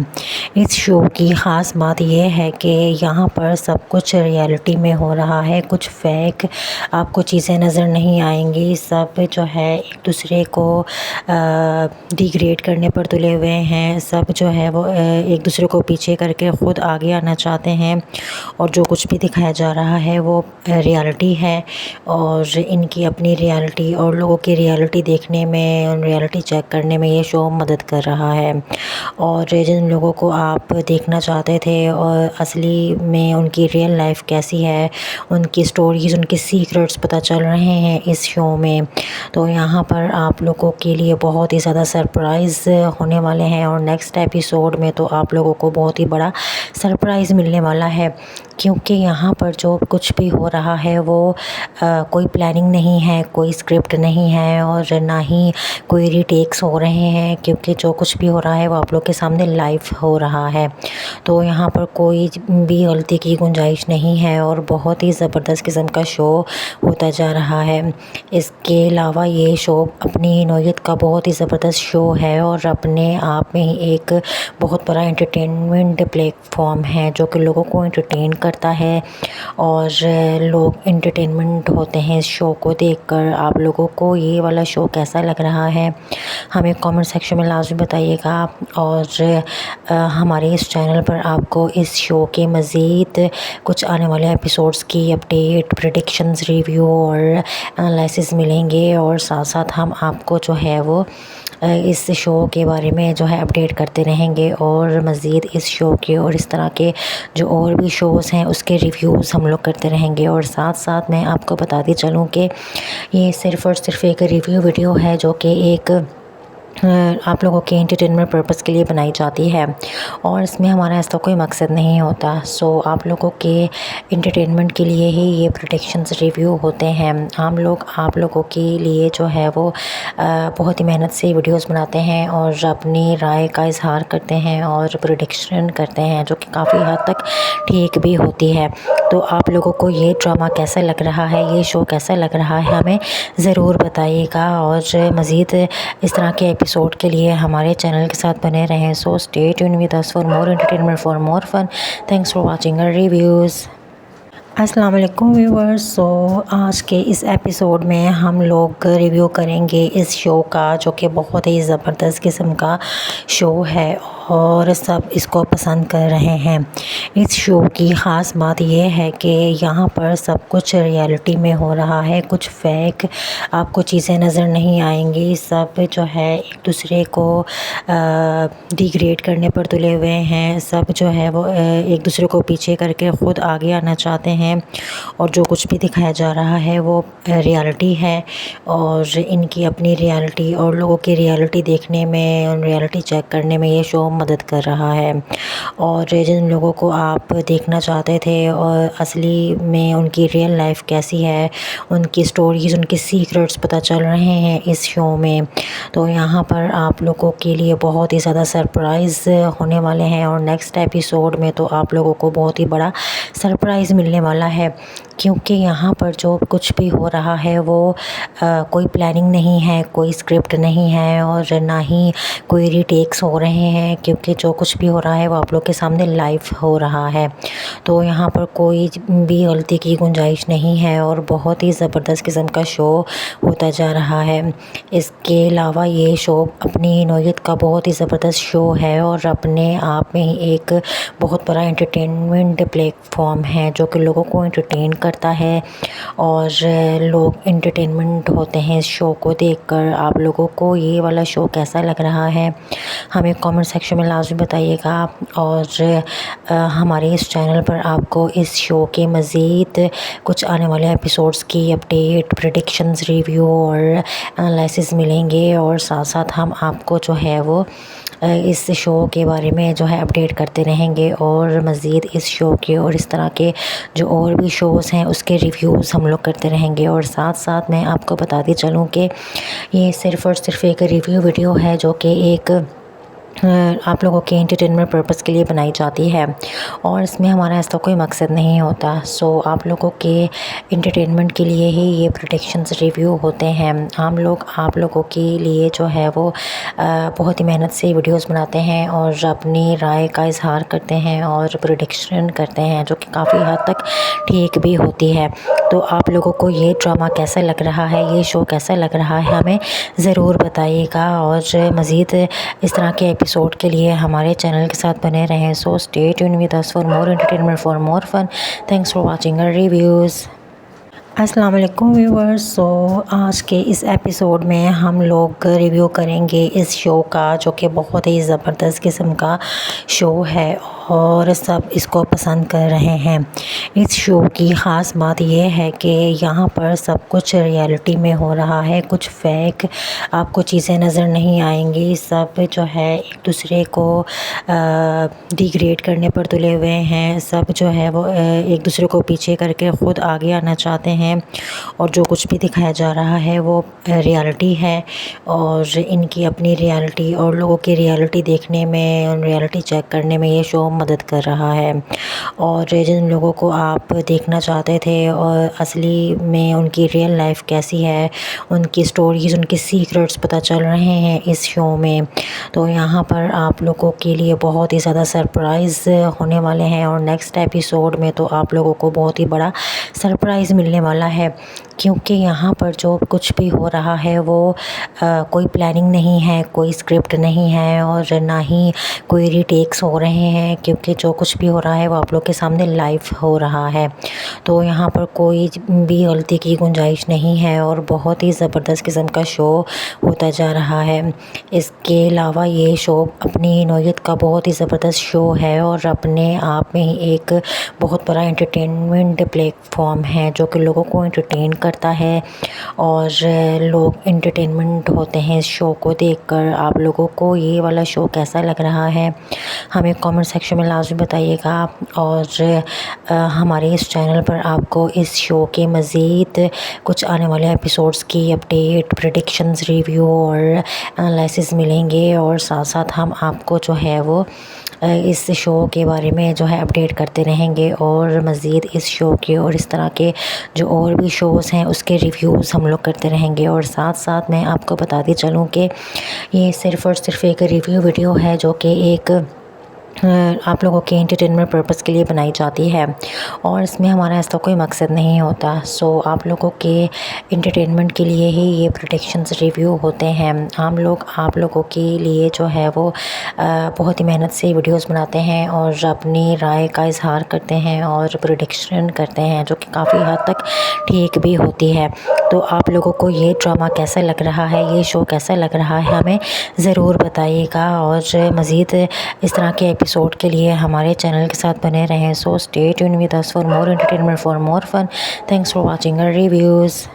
इस शो की ख़ास बात यह है कि यहाँ पर सब कुछ रियलिटी में हो रहा है, कुछ फेक आपको चीज़ें नज़र नहीं आएंगी। सब जो है एक दूसरे को डिग्रेड करने पर तुले हुए हैं। सब जो है वो एक दूसरे को पीछे करके ख़ुद आगे आना चाहते हैं और जो कुछ भी दिखाया जा रहा है वो रियलिटी है और इनकी अपनी रियलिटी और लोगों की रियलिटी देखने में और रियलिटी चेक करने में ये शो मदद कर रहा है। और जिन लोगों को आप देखना चाहते थे और असली में उनकी रियल लाइफ कैसी है, उनकी स्टोरीज़, उनके सीक्रेट्स पता चल रहे हैं इस शो में। तो यहाँ पर आप लोगों के लिए बहुत ही ज़्यादा सरप्राइज़ होने वाले हैं और नेक्स्ट एपिसोड में तो आप लोगों को बहुत ही बड़ा सरप्राइज़ मिलने वाला है क्योंकि यहाँ पर जो कुछ भी हो रहा है वो कोई प्लानिंग नहीं है, कोई स्क्रिप्ट नहीं है और ना ही कोई रीटेक्स हो रहे हैं क्योंकि जो कुछ भी हो रहा है वो आप लोग के सामने लाइव हो रहा है। तो यहाँ पर कोई भी गलती की गुंजाइश नहीं है और बहुत ही ज़बरदस्त किस्म का शो होता जा रहा है। इसके अलावा ये शो अपनी नौयत का बहुत ही ज़बरदस्त शो है और अपने आप में ही एक बहुत बड़ा एंटरटेनमेंट प्लेटफॉर्म है जो कि लोगों को एंटरटेन करता है और लोग एंटरटेनमेंट होते हैं इस शो को देखकर। आप लोगों को ये वाला शो कैसा लग रहा है हमें कमेंट सेक्शन में लाजमी बताइएगा। और हमारे इस चैनल पर आपको इस शो के मज़ीद कुछ आने वाले एपिसोड्स की अपडेट, प्रेडिक्शंस, रिव्यू और एनालिसिस मिलेंगे और साथ साथ हम आपको जो है वो इस शो के बारे में जो है अपडेट करते रहेंगे और मज़ीद इस शो के और इस तरह के जो और भी शोज़ हैं उसके रिव्यूज़ हम लोग करते रहेंगे। और साथ साथ मैं आपको बताती चलूँ कि ये सिर्फ़ और सिर्फ एक रिव्यू वीडियो है जो कि एक आप लोगों के एंटरटेनमेंट पर्पस के लिए बनाई जाती है और इसमें हमारा ऐसा कोई मकसद नहीं होता। सो आप लोगों के एंटरटेनमेंट के लिए ही ये प्रेडिक्शंस रिव्यू होते हैं। हम लोग आप लोगों के लिए जो है वो बहुत ही मेहनत से वीडियोस बनाते हैं और अपनी राय का इजहार करते हैं और प्रेडिक्शन करते हैं जो कि काफ़ी हद तक ठीक भी होती है। तो आप लोगों को ये ड्रामा कैसा लग रहा है, ये शो कैसा लग रहा है, हमें ज़रूर बताइएगा। और मज़ीद इस तरह के एपिसोड के लिए हमारे चैनल के साथ बने रहें। So stay tune with us for more entertainment, for more fun. Thanks for watching our reviews. अस्सलाम वालेकुम व्यूअर्स। सो आज के इस एपिसोड में हम लोग रिव्यू करेंगे इस शो का जो कि बहुत ही ज़बरदस्त किस्म का शो है और सब इसको पसंद कर रहे हैं। इस शो की ख़ास बात यह है कि यहाँ पर सब कुछ रियलिटी में हो रहा है, कुछ फेक आपको चीज़ें नज़र नहीं आएंगी। सब जो है एक दूसरे को डिग्रेड करने पर तुले हुए हैं। सब जो है वो एक दूसरे को पीछे करके ख़ुद आगे आना चाहते हैं और जो कुछ भी दिखाया जा रहा है वो रियलिटी है और इनकी अपनी रियलिटी और लोगों की रियलिटी देखने में और रियलिटी चेक करने में ये शो मदद कर रहा है। और जिन लोगों को आप देखना चाहते थे और असली में उनकी रियल लाइफ कैसी है, उनकी स्टोरीज़, उनके सीक्रेट्स पता चल रहे हैं इस शो में। तो यहाँ पर आप लोगों के लिए बहुत ही ज़्यादा सरप्राइज़ होने वाले हैं और नेक्स्ट एपिसोड में तो आप लोगों को बहुत ही बड़ा सरप्राइज़ मिलने वाला है क्योंकि यहाँ पर जो कुछ भी हो रहा है वो कोई प्लानिंग नहीं है, कोई स्क्रिप्ट नहीं है और ना ही कोई रीटेक्स हो रहे हैं, क्योंकि जो कुछ भी हो रहा है वो आप लोग के सामने लाइव हो रहा है। तो यहाँ पर कोई भी गलती की गुंजाइश नहीं है और बहुत ही ज़बरदस्त किस्म का शो होता जा रहा है। इसके अलावा ये शो अपनी नौयत का बहुत ही ज़बरदस्त शो है और अपने आप में ही एक बहुत बड़ा एंटरटेनमेंट प्लेटफॉर्म है जो कि लोगों को एंटरटेन करता है और लोग एंटरटेनमेंट होते हैं इस शो को देखकर। आप लोगों को ये वाला शो कैसा लग रहा है हमें कमेंट सेक्शन में लाजमी बताइएगा और हमारे इस चैनल पर आपको इस शो के मज़ीद कुछ आने वाले एपिसोड्स की अपडेट, प्रेडिक्शंस, रिव्यू और एनालिसिस मिलेंगे और साथ साथ हम आपको जो है वो इस शो के बारे में जो है अपडेट करते रहेंगे और मज़ीद इस शो के और इस तरह के जो और भी शोज़ हैं उसके रिव्यूज़ हम लोग करते रहेंगे। और साथ साथ मैं आपको बताती चलूँ कि ये सिर्फ़ और सिर्फ एक रिव्यू वीडियो है जो कि एक आप लोगों के एंटरटेनमेंट पर्पस के लिए बनाई जाती है और इसमें हमारा ऐसा कोई मकसद नहीं होता। सो आप लोगों के एंटरटेनमेंट के लिए ही ये प्रेडिक्शंस रिव्यू होते हैं। हम लोग आप लोगों के लिए जो है वो बहुत ही मेहनत से वीडियोस बनाते हैं और अपनी राय का इजहार करते हैं और प्रेडिक्शन करते हैं जो कि काफ़ी हद तक ठीक भी होती है। तो आप लोगों को ये ड्रामा कैसा लग रहा है, ये शो कैसा लग रहा है हमें ज़रूर बताइएगा और मज़ीद इस तरह के एपिसोड के लिए हमारे चैनल के साथ बने रहें। So stay tune with us for more entertainment, for more fun. Thanks for watching our reviews. अस्सलाम वालेकुम व्यूअर्स। सो आज के इस एपिसोड में हम लोग रिव्यू करेंगे इस शो का जो कि बहुत ही ज़बरदस्त किस्म का शो है और सब इसको पसंद कर रहे हैं। इस शो की ख़ास बात यह है कि यहाँ पर सब कुछ रियलिटी में हो रहा है, कुछ फेक आपको चीज़ें नज़र नहीं आएंगी। सब जो है एक दूसरे को डिग्रेड करने पर तुले हुए हैं। सब जो है वो एक दूसरे को पीछे करके ख़ुद आगे आना चाहते हैं और जो कुछ भी दिखाया जा रहा है वो रियलिटी है और इनकी अपनी रियलिटी और लोगों की रियलिटी देखने में और रियलिटी चेक करने में ये शो मदद कर रहा है। और जिन लोगों को आप देखना चाहते थे और असली में उनकी रियल लाइफ कैसी है, उनकी स्टोरीज़, उनके सीक्रेट्स पता चल रहे हैं इस शो में। तो यहाँ पर आप लोगों के लिए बहुत ही ज़्यादा सरप्राइज़ होने वाले हैं और नेक्स्ट एपिसोड में तो आप लोगों को बहुत ही बड़ा सरप्राइज़ मिलने वाला है, क्योंकि यहाँ पर जो कुछ भी हो रहा है वो कोई प्लानिंग नहीं है, कोई स्क्रिप्ट नहीं है और ना ही कोई रीटेक्स हो रहे हैं, क्योंकि जो कुछ भी हो रहा है वो आप लोग के सामने लाइव हो रहा है। तो यहाँ पर कोई भी गलती की गुंजाइश नहीं है और बहुत ही ज़बरदस्त किस्म का शो होता जा रहा है। इसके अलावा ये शो अपनी नौयत का बहुत ही ज़बरदस्त शो है और अपने आप में ही एक बहुत बड़ा एंटरटेनमेंट प्लेटफॉर्म है जो कि लोगों को एंटरटेन करता है और लोग एंटरटेनमेंट होते हैं इस शो को देखकर। आप लोगों को ये वाला शो कैसा लग रहा है हमें कमेंट सेक्शन में लाजमी बताइएगा और हमारे इस चैनल पर आपको इस शो के मज़ीद कुछ आने वाले एपिसोड्स की अपडेट, प्रेडिक्शंस, रिव्यू और एनालिसिस मिलेंगे और साथ साथ हम आपको जो है वो इस शो के बारे में जो है अपडेट करते रहेंगे और मज़ीद इस शो के और इस तरह के जो और भी शोज़ हैं उसके रिव्यूज़ हम लोग करते रहेंगे। और साथ साथ मैं आपको बताती चलूँ कि ये सिर्फ़ और सिर्फ एक रिव्यू वीडियो है जो कि एक आप लोगों के एंटरटेनमेंट पर्पस के लिए बनाई जाती है और इसमें हमारा ऐसा कोई मकसद नहीं होता। सो आप लोगों के एंटरटेनमेंट के लिए ही ये प्रेडिक्शंस रिव्यू होते हैं। हम लोग आप लोगों के लिए जो है वो बहुत ही मेहनत से वीडियोस बनाते हैं और अपनी राय का इजहार करते हैं और प्रेडिक्शन करते हैं जो कि काफ़ी हद तक ठीक भी होती है। तो आप लोगों को ये ड्रामा कैसा लग रहा है, ये शो कैसा लग रहा है हमें ज़रूर बताइएगा और मज़ीद इस तरह के एपिसोड के लिए हमारे चैनल के साथ बने रहें। So stay tune with us for more entertainment, for more fun. Thanks for watching our reviews.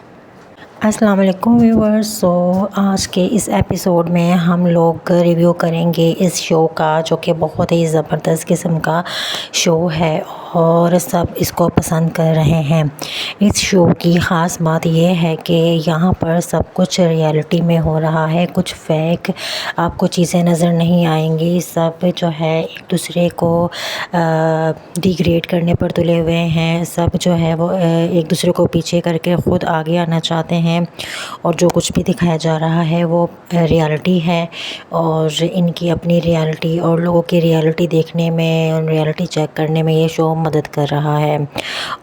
अस्सलाम वालेकुम व्यूअर्स। सो आज के इस एपिसोड में हम लोग रिव्यू करेंगे इस शो का जो कि बहुत ही ज़बरदस्त किस्म का शो है और सब इसको पसंद कर रहे हैं। इस शो की ख़ास बात यह है कि यहाँ पर सब कुछ रियलिटी में हो रहा है, कुछ फेक आपको चीज़ें नज़र नहीं आएंगी। सब जो है एक दूसरे को डिग्रेड करने पर तुले हुए हैं। सब जो है वो एक दूसरे को पीछे करके ख़ुद आगे आना चाहते हैं और जो कुछ भी दिखाया जा रहा है वो रियलिटी है और इनकी अपनी रियलिटी और लोगों की रियलिटी देखने में और रियलिटी चेक करने में ये शो मदद कर रहा है।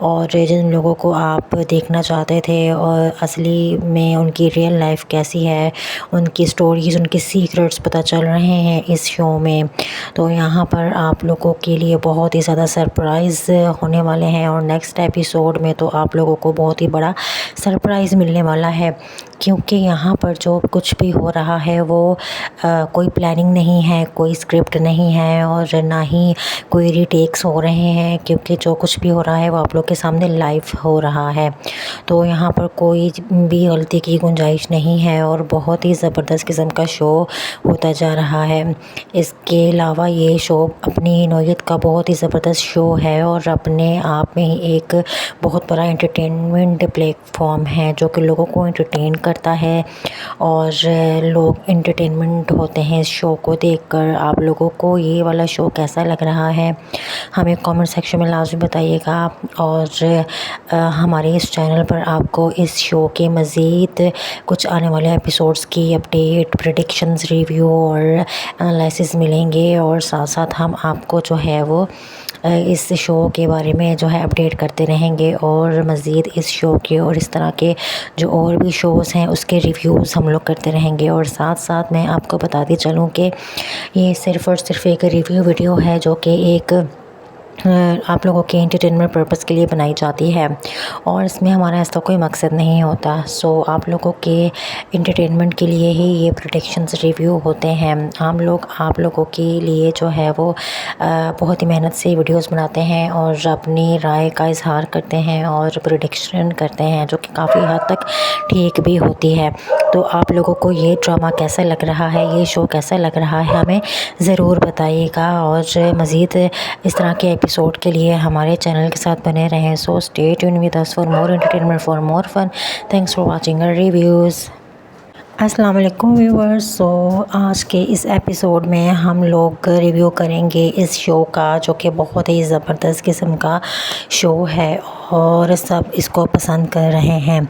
और जिन लोगों को आप देखना चाहते थे और असली में उनकी रियल लाइफ कैसी है, उनकी स्टोरीज़, उनके सीक्रेट्स पता चल रहे हैं इस शो में। तो यहाँ पर आप लोगों के लिए बहुत ही ज़्यादा सरप्राइज़ होने वाले हैं और नेक्स्ट एपिसोड में तो आप लोगों को बहुत ही बड़ा सरप्राइज़ मिलने वाला है, क्योंकि यहाँ पर जो कुछ भी हो रहा है वो कोई प्लानिंग नहीं है, कोई स्क्रिप्ट नहीं है और ना ही कोई रीटेक्स हो रहे हैं, क्योंकि जो कुछ भी हो रहा है वो आप लोग के सामने लाइव हो रहा है। तो यहाँ पर कोई भी गलती की गुंजाइश नहीं है और बहुत ही ज़बरदस्त किस्म का शो होता जा रहा है। इसके अलावा ये शो अपनी नौयत का बहुत ही ज़बरदस्त शो है और अपने आप में ही एक बहुत बड़ा एंटरटेनमेंट प्लेटफॉर्म है जो कि लोगों को एंटरटेन करता है और लोग एंटरटेनमेंट होते हैं इस शो को देखकर। आप लोगों को ये वाला शो कैसा लग रहा है हमें कमेंट सेक्शन में लाजमी बताइएगा और हमारे इस चैनल पर आपको इस शो के मज़ीद कुछ आने वाले एपिसोड्स की अपडेट, प्रेडिक्शंस, रिव्यू और एनालिसिस मिलेंगे और साथ साथ हम आपको जो है वो इस शो के बारे में जो है अपडेट करते रहेंगे और मज़ीद इस शो के और इस तरह के जो और भी शोज़ हैं उसके रिव्यूज़ हम लोग करते रहेंगे। और साथ साथ मैं आपको बताती चलूँ कि ये सिर्फ़ और सिर्फ एक रिव्यू वीडियो है जो कि एक आप लोगों के एंटरटेनमेंट पर्पस के लिए बनाई जाती है और इसमें हमारा ऐसा कोई मकसद नहीं होता। सो आप लोगों के एंटरटेनमेंट के लिए ही ये प्रेडिक्शंस रिव्यू होते हैं। हम लोग आप लोगों के लिए जो है वो बहुत ही मेहनत से वीडियोस बनाते हैं और अपनी राय का इजहार करते हैं और प्रेडिक्शन करते हैं जो कि काफ़ी हद तक ठीक भी होती है। तो आप लोगों को ये ड्रामा कैसा लग रहा है, ये शो कैसा लग रहा है, हमें ज़रूर बताइएगा और मज़ीद इस तरह के एपिसोड के लिए हमारे चैनल के साथ बने रहें। So stay tune with us for more entertainment, for more fun. Thanks for watching our reviews. अस्सलाम वालेकुम व्यूअर्स। सो आज के इस एपिसोड में हम लोग रिव्यू करेंगे इस शो का जो कि बहुत ही ज़बरदस्त किस्म का शो है और सब इसको पसंद कर रहे हैं।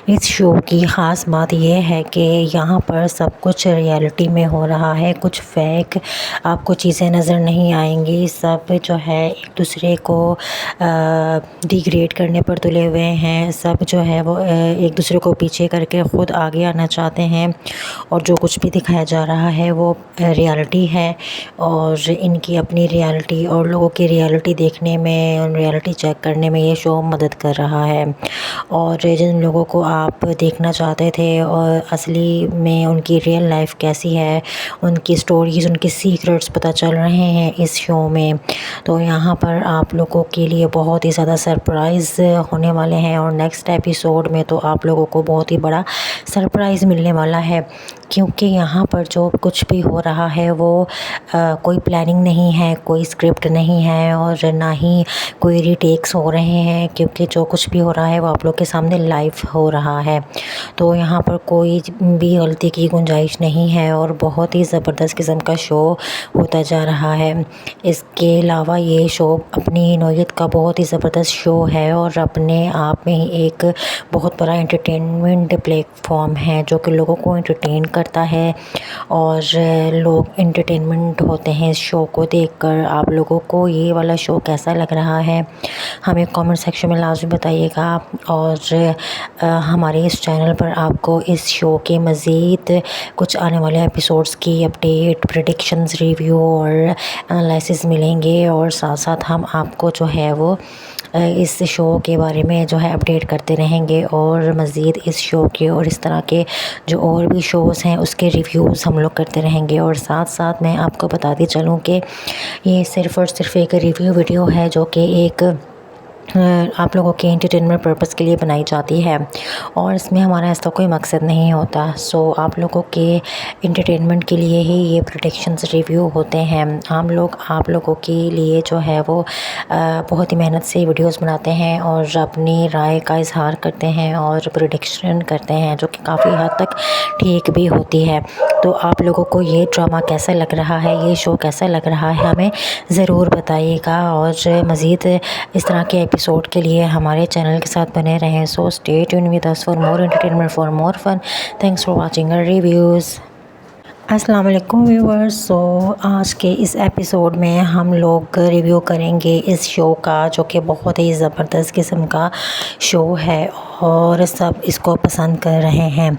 इस शो की ख़ास बात यह है कि यहाँ पर सब कुछ रियलिटी में हो रहा है, कुछ फेक आपको चीज़ें नज़र नहीं आएंगी। सब जो है एक दूसरे को डिग्रेड करने पर तुले हुए हैं। सब जो है वो एक दूसरे को पीछे करके ख़ुद आगे आना चाहते हैं और जो कुछ भी दिखाया जा रहा है वो रियलिटी है और इनकी अपनी रियलिटी और लोगों की रियलिटी देखने में और रियलिटी चेक करने में ये शो मदद कर रहा है। और जिन लोगों को आप देखना चाहते थे और असली में उनकी रियल लाइफ कैसी है, उनकी स्टोरीज़, उनके सीक्रेट्स पता चल रहे हैं इस शो में। तो यहाँ पर आप लोगों के लिए बहुत ही ज़्यादा सरप्राइज़ होने वाले हैं और नेक्स्ट एपिसोड में तो आप लोगों को बहुत ही बड़ा सरप्राइज़ मिलने वाला है, क्योंकि यहाँ पर जो कुछ भी हो रहा है वो कोई प्लानिंग नहीं है, कोई स्क्रिप्ट नहीं है और ना ही कोई रीटेक्स हो रहे हैं, क्योंकि जो कुछ भी हो रहा है वो आप लोग के सामने लाइव हो रहा है। तो यहाँ पर कोई भी गलती की गुंजाइश नहीं है और बहुत ही ज़बरदस्त किस्म का शो होता जा रहा है। इसके अलावा ये शो अपनी नौयत का बहुत ही ज़बरदस्त शो है और अपने आप में ही एक बहुत बड़ा एंटरटेनमेंट प्लेटफॉर्म है जो कि लोगों को एंटरटेन करता है और लोग एंटरटेनमेंट होते हैं इस शो को देखकर। आप लोगों को ये वाला शो कैसा लग रहा है हमें कमेंट सेक्शन में लाजमी बताइएगा और हमारे इस चैनल पर आपको इस शो के मज़ीद कुछ आने वाले एपिसोड्स की अपडेट, प्रेडिक्शंस, रिव्यू और एनालिसिस मिलेंगे और साथ साथ हम आपको जो है वो इस शो के बारे में जो है अपडेट करते रहेंगे और मज़ीद इस शो के और इस तरह के जो और भी शोज़ हैं उसके रिव्यूज़ हम लोग करते रहेंगे। और साथ साथ मैं आपको बताती चलूँ कि ये सिर्फ़ और सिर्फ एक रिव्यू वीडियो है जो कि एक आप लोगों के एंटरटेनमेंट पर्पस के लिए बनाई जाती है और इसमें हमारा ऐसा कोई मकसद नहीं होता। सो आप लोगों के एंटरटेनमेंट के लिए ही ये प्रेडिक्शंस रिव्यू होते हैं। हम लोग आप लोगों के लिए जो है वो बहुत ही मेहनत से वीडियोस बनाते हैं और अपनी राय का इजहार करते हैं और प्रेडिक्शन करते हैं जो कि काफ़ी हद तक ठीक भी होती है। तो आप लोगों को ये ड्रामा कैसा लग रहा है, ये शो कैसा लग रहा है, हमें ज़रूर बताइएगा और मज़ीद इस तरह के एपिसोड के लिए हमारे चैनल के साथ बने रहें। So stay tune with us for more entertainment, for more fun. Thanks for watching our reviews. अस्सलाम वालेकुम व्यूअर्स। सो आज के इस एपिसोड में हम लोग रिव्यू करेंगे इस शो का जो कि बहुत ही ज़बरदस्त किस्म का शो है और सब इसको पसंद कर रहे हैं।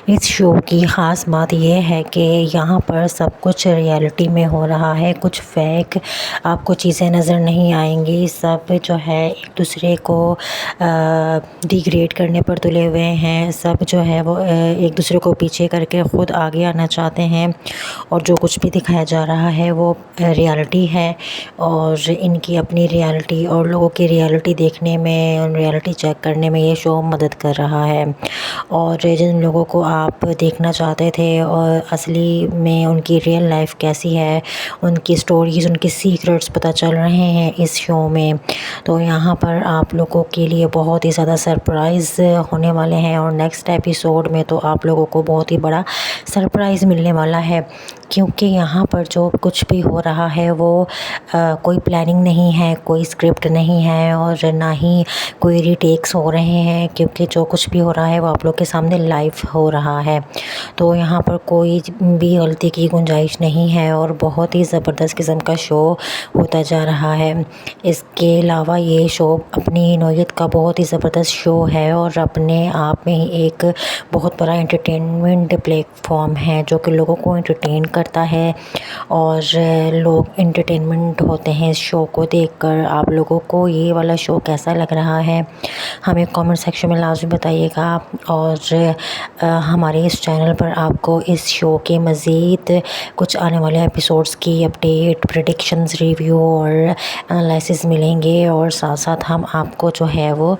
इस शो की ख़ास बात यह है कि यहाँ पर सब कुछ रियलिटी में हो रहा है, कुछ फेक आपको चीज़ें नज़र नहीं आएंगी। सब जो है एक दूसरे को डिग्रेड करने पर तुले हुए हैं। सब जो है वो एक दूसरे को पीछे करके ख़ुद आगे आना चाहते हैं और जो कुछ भी दिखाया जा रहा है वो रियलिटी है और इनकी अपनी रियलिटी और लोगों की रियलिटी देखने में और रियलिटी चेक करने में ये शो मदद कर रहा है। और जिन लोगों को आप देखना चाहते थे और असली में उनकी रियल लाइफ कैसी है, उनकी स्टोरीज़, उनकी सीक्रेट्स पता चल रहे हैं इस शो में। तो यहाँ पर आप लोगों के लिए बहुत ही ज़्यादा सरप्राइज़ होने वाले हैं और नेक्स्ट एपिसोड में तो आप लोगों को बहुत ही बड़ा सरप्राइज़ मिलने वाला है क्योंकि यहाँ पर जो कुछ भी हो रहा है वो कोई प्लानिंग नहीं है, कोई स्क्रिप्ट नहीं है और ना ही कोई रीटेक्स हो रहे हैं क्योंकि जो कुछ भी हो रहा है वो आप लोग के सामने लाइव हो रहा है। तो यहाँ पर कोई भी गलती की गुंजाइश नहीं है और बहुत ही ज़बरदस्त किस्म का शो होता जा रहा है। इसके अलावा ये शो अपनी नौयत का बहुत ही ज़बरदस्त शो है और अपने आप में ही एक बहुत बड़ा एंटरटेनमेंट प्लेटफॉर्म है जो कि लोगों को एंटरटेन करता है और लोग एंटरटेनमेंट होते हैं इस शो को देखकर। आप लोगों को ये वाला शो कैसा लग रहा है हमें कमेंट सेक्शन में लाजमी बताइएगा और हमारे इस चैनल पर आपको इस शो के मज़ीद कुछ आने वाले एपिसोड्स की अपडेट, प्रेडिक्शंस, रिव्यू और एनालिसिस मिलेंगे और साथ साथ हम आपको जो है वो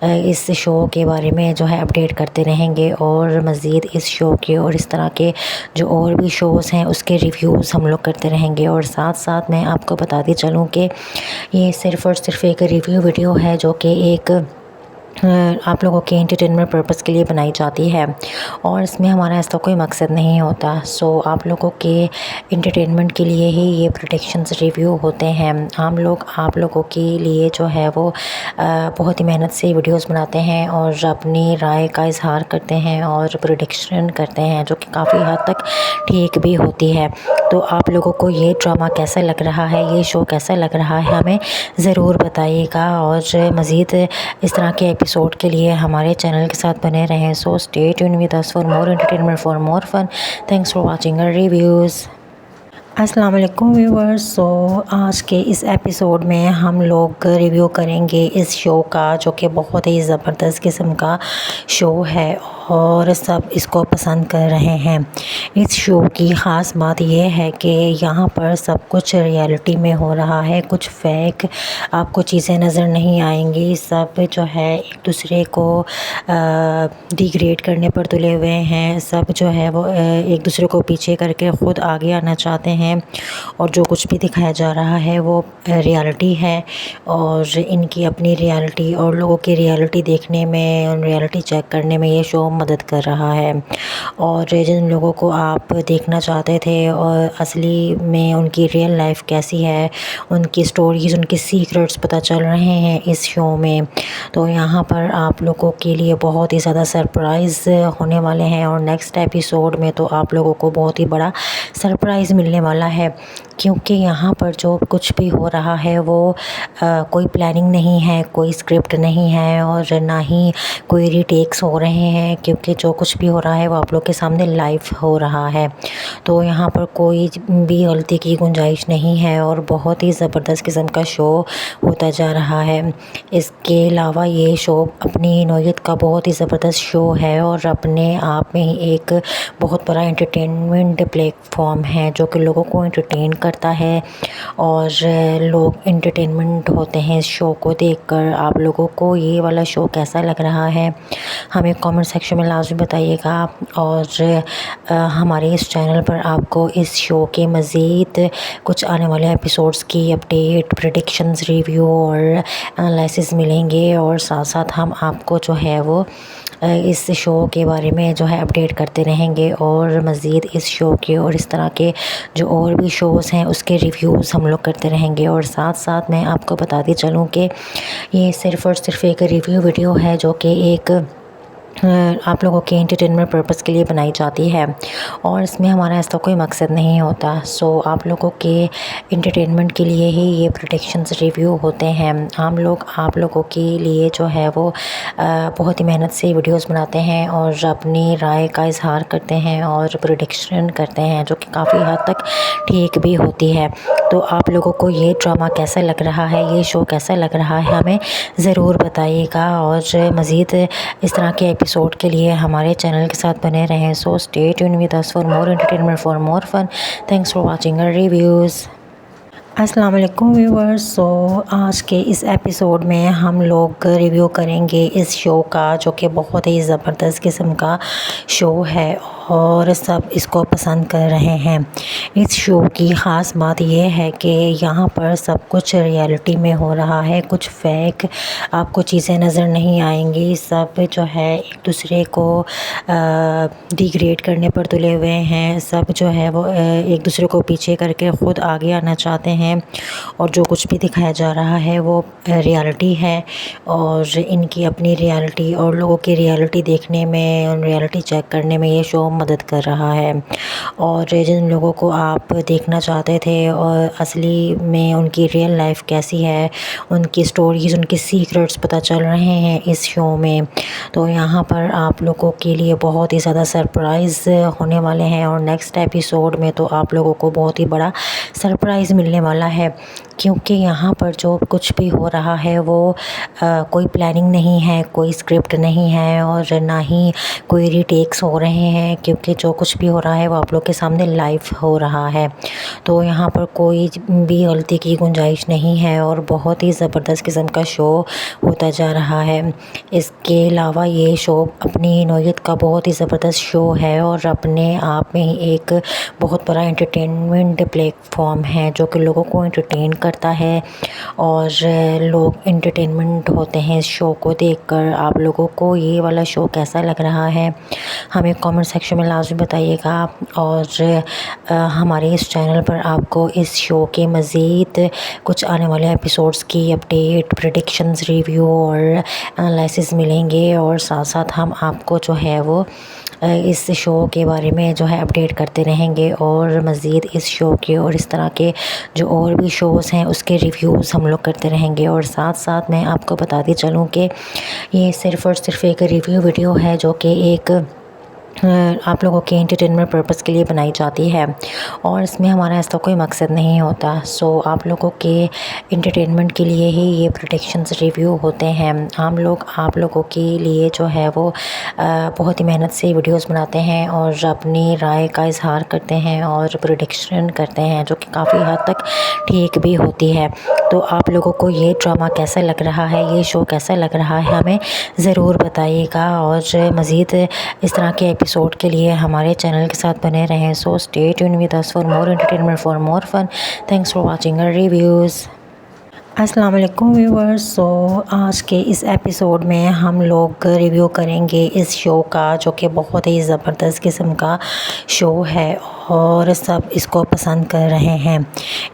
इस शो के बारे में जो है अपडेट करते रहेंगे और मज़ीद इस शो के और इस तरह के जो और भी शोज़ हैं उसके रिव्यूज़ हम लोग करते रहेंगे। और साथ साथ मैं आपको बताती चलूँ कि ये सिर्फ़ और सिर्फ एक रिव्यू वीडियो है जो कि एक आप लोगों के एंटरटेनमेंट पर्पस के लिए बनाई जाती है और इसमें हमारा ऐसा कोई मकसद नहीं होता। सो आप लोगों के एंटरटेनमेंट के लिए ही ये प्रेडिक्शंस रिव्यू होते हैं। हम लोग आप लोगों के लिए जो है वो बहुत ही मेहनत से वीडियोस बनाते हैं और अपनी राय का इजहार करते हैं और प्रेडिक्शन करते हैं जो कि काफ़ी हद तक ठीक भी होती है। तो आप लोगों को ये ड्रामा कैसा लग रहा है, ये शो कैसा लग रहा है, हमें ज़रूर बताइएगा और मज़ीद इस तरह के एपिसोड के लिए हमारे चैनल के साथ बने रहें। So stay tune with us for more entertainment, for more fun. Thanks for watching our reviews. अस्सलाम वालेकुम व्यूअर्स। सो आज के इस एपिसोड में हम लोग रिव्यू करेंगे इस शो का जो कि बहुत ही ज़बरदस्त किस्म का शो है और सब इसको पसंद कर रहे हैं। इस शो की ख़ास बात यह है कि यहाँ पर सब कुछ रियलिटी में हो रहा है, कुछ फेक आपको चीज़ें नज़र नहीं आएंगी। सब जो है एक दूसरे को डिग्रेड करने पर तुले हुए हैं। सब जो है वो एक दूसरे को पीछे करके ख़ुद आगे आना चाहते हैं और जो कुछ भी दिखाया जा रहा है वो रियलिटी है और इनकी अपनी रियलिटी और लोगों की रियलिटी देखने में और रियलिटी चेक करने में ये शो मदद कर रहा है। और जिन लोगों को आप देखना चाहते थे और असली में उनकी रियल लाइफ कैसी है, उनकी स्टोरीज़, उनकी सीक्रेट्स पता चल रहे हैं इस शो में। तो यहाँ पर आप लोगों के लिए बहुत ही ज़्यादा सरप्राइज़ होने वाले हैं और नेक्स्ट एपिसोड में तो आप लोगों को बहुत ही बड़ा सरप्राइज़ मिलने वाला है क्योंकि यहाँ पर जो कुछ भी हो रहा है वो कोई प्लानिंग नहीं है, कोई स्क्रिप्ट नहीं है और ना ही कोई रीटेक्स हो रहे हैं क्योंकि जो कुछ भी हो रहा है वो आप लोग के सामने लाइव हो रहा है। तो यहाँ पर कोई भी गलती की गुंजाइश नहीं है और बहुत ही ज़बरदस्त किस्म का शो होता जा रहा है। इसके अलावा ये शो अपनी नौयत का बहुत ही ज़बरदस्त शो है और अपने आप में ही एक बहुत बड़ा एंटरटेनमेंट प्लेटफॉर्म है जो कि लोगों को एंटरटेन करता है और लोग एंटरटेनमेंट होते हैं इस शो को देखकर। आप लोगों को ये वाला शो कैसा लग रहा है हमें कमेंट सेक्शन में लाजमी बताइएगा। और हमारे इस चैनल पर आपको इस शो के मज़ीद कुछ आने वाले एपिसोड्स की अपडेट, प्रेडिक्शंस, रिव्यू और एनालिसिस मिलेंगे। और साथ साथ हम आपको जो है वो इस शो के बारे में जो है अपडेट करते रहेंगे और मज़ीद इस शो के और इस तरह के जो और भी शोज़ हैं उसके रिव्यूज़ हम लोग करते रहेंगे। और साथ साथ मैं आपको बताती चलूँ कि ये सिर्फ़ और सिर्फ एक रिव्यू वीडियो है जो कि एक आप लोगों के एंटरटेनमेंट पर्पस के लिए बनाई जाती है और इसमें हमारा ऐसा कोई मकसद नहीं होता। सो आप लोगों के एंटरटेनमेंट के लिए ही ये प्रेडिक्शंस रिव्यू होते हैं। हम लोग आप लोगों के लिए जो है वो बहुत ही मेहनत से वीडियोस बनाते हैं और अपनी राय का इजहार करते हैं और प्रेडिक्शन करते हैं जो कि काफ़ी हद तक ठीक भी होती है। तो आप लोगों को ये ड्रामा कैसा लग रहा है, ये शो कैसा लग रहा है हमें ज़रूर बताइएगा। और मज़ीद इस तरह के एपिसोड के लिए हमारे चैनल के साथ बने रहें। So stay tune with us for more entertainment, for more fun. Thanks for watching our reviews. अस्सलाम वालेकुम व्यूअर्स। सो आज के इस एपिसोड में हम लोग रिव्यू करेंगे इस शो का जो कि बहुत ही ज़बरदस्त किस्म का शो है और सब इसको पसंद कर रहे हैं। इस शो की ख़ास बात यह है कि यहाँ पर सब कुछ रियलिटी में हो रहा है, कुछ फेक आपको चीज़ें नज़र नहीं आएंगी। सब जो है एक दूसरे को डिग्रेड करने पर तुले हुए हैं। सब जो है वो एक दूसरे को पीछे करके ख़ुद आगे आना चाहते हैं और जो कुछ भी दिखाया जा रहा है वो रियलिटी है और इनकी अपनी रियलिटी और लोगों की रियलिटी देखने में और रियलिटी चेक करने में ये शो मदद कर रहा है। और जिन लोगों को आप देखना चाहते थे और असली में उनकी रियल लाइफ कैसी है, उनकी स्टोरीज़, उनकी सीक्रेट्स पता चल रहे हैं इस शो में। तो यहाँ पर आप लोगों के लिए बहुत ही ज़्यादा सरप्राइज़ होने वाले हैं और नेक्स्ट एपिसोड में तो आप लोगों को बहुत ही बड़ा सरप्राइज़ मिलने वाला है क्योंकि यहाँ पर जो कुछ भी हो रहा है वो कोई प्लानिंग नहीं है, कोई स्क्रिप्ट नहीं है और ना ही कोई रीटेक्स हो रहे हैं क्योंकि जो कुछ भी हो रहा है वो आप लोग के सामने लाइव हो रहा है। तो यहाँ पर कोई भी गलती की गुंजाइश नहीं है और बहुत ही ज़बरदस्त किस्म का शो होता जा रहा है। इसके अलावा ये शो अपनी नौयत का बहुत ही ज़बरदस्त शो है और अपने आप में ही एक बहुत बड़ा एंटरटेनमेंट प्लेटफॉर्म है जो कि लोगों को एंटरटेन करता है और लोग एंटरटेनमेंट होते हैं इस शो को देखकर। आप लोगों को ये वाला शो कैसा लग रहा है हमें कमेंट सेक्शन में लाजमी बताइएगा। और हमारे इस चैनल पर आपको इस शो के मज़ीद कुछ आने वाले एपिसोड्स की अपडेट, प्रेडिक्शंस, रिव्यू और एनालिसिस मिलेंगे। और साथ साथ हम आपको जो है वो इस शो के बारे में जो है अपडेट करते रहेंगे और मज़ीद इस शो के और इस तरह के जो और भी शोज़ हैं उसके रिव्यूज़ हम लोग करते रहेंगे। और साथ साथ मैं आपको बताती चलूँ कि ये सिर्फ़ और सिर्फ एक रिव्यू वीडियो है जो कि एक आप लोगों के एंटरटेनमेंट पर्पस के लिए बनाई जाती है और इसमें हमारा ऐसा कोई मकसद नहीं होता। सो आप लोगों के एंटरटेनमेंट के लिए ही ये प्रेडिक्शंस रिव्यू होते हैं। हम लोग आप लोगों के लिए जो है वो बहुत ही मेहनत से वीडियोस बनाते हैं और अपनी राय का इजहार करते हैं और प्रेडिक्शन करते हैं जो कि काफ़ी हद तक ठीक भी होती है। तो आप लोगों को ये ड्रामा कैसा लग रहा है, ये शो कैसा लग रहा है हमें ज़रूर बताइएगा। और मज़ीद इस तरह के एपिसोड के लिए हमारे चैनल के साथ बने रहें। So stay tune with us for more entertainment, for more fun. Thanks for watching our reviews. अस्सलाम वालेकुम व्यूअर्स। सो आज के इस एपिसोड में हम लोग रिव्यू करेंगे इस शो का जो कि बहुत ही ज़बरदस्त किस्म का शो है और सब इसको पसंद कर रहे हैं।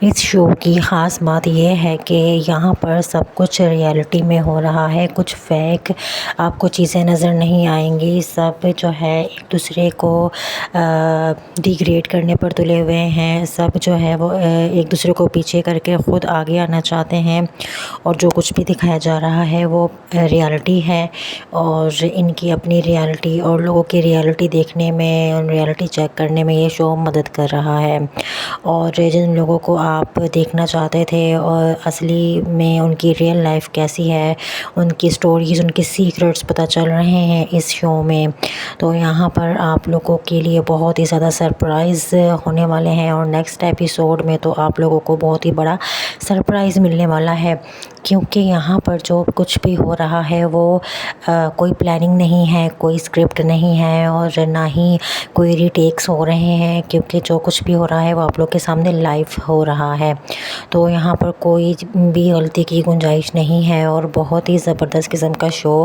इस शो की ख़ास बात यह है कि यहाँ पर सब कुछ रियलिटी में हो रहा है, कुछ फेक आपको चीज़ें नज़र नहीं आएंगी। सब जो है एक दूसरे को डिग्रेड करने पर तुले हुए हैं। सब जो है वो एक दूसरे को पीछे करके ख़ुद आगे आना चाहते हैं हैं और जो कुछ भी दिखाया जा रहा है वो रियलिटी है और इनकी अपनी रियलिटी और लोगों की रियलिटी देखने में और रियलिटी चेक करने में ये शो मदद कर रहा है। और जिन लोगों को आप देखना चाहते थे और असली में उनकी रियल लाइफ कैसी है, उनकी स्टोरीज़, उनके सीक्रेट्स पता चल रहे हैं इस शो में। तो यहाँ पर आप लोगों के लिए बहुत ही ज़्यादा सरप्राइज़ होने वाले हैं और नेक्स्ट एपिसोड में तो आप लोगों को बहुत ही बड़ा सरप्राइज़ मिलने वाला है, क्योंकि यहाँ पर जो कुछ भी हो रहा है वो कोई प्लानिंग नहीं है, कोई स्क्रिप्ट नहीं है और ना ही कोई रीटेक्स हो रहे हैं, क्योंकि जो कुछ भी हो रहा है वो आप लोग के सामने लाइव हो रहा है। तो यहाँ पर कोई भी गलती की गुंजाइश नहीं है और बहुत ही ज़बरदस्त किस्म का शो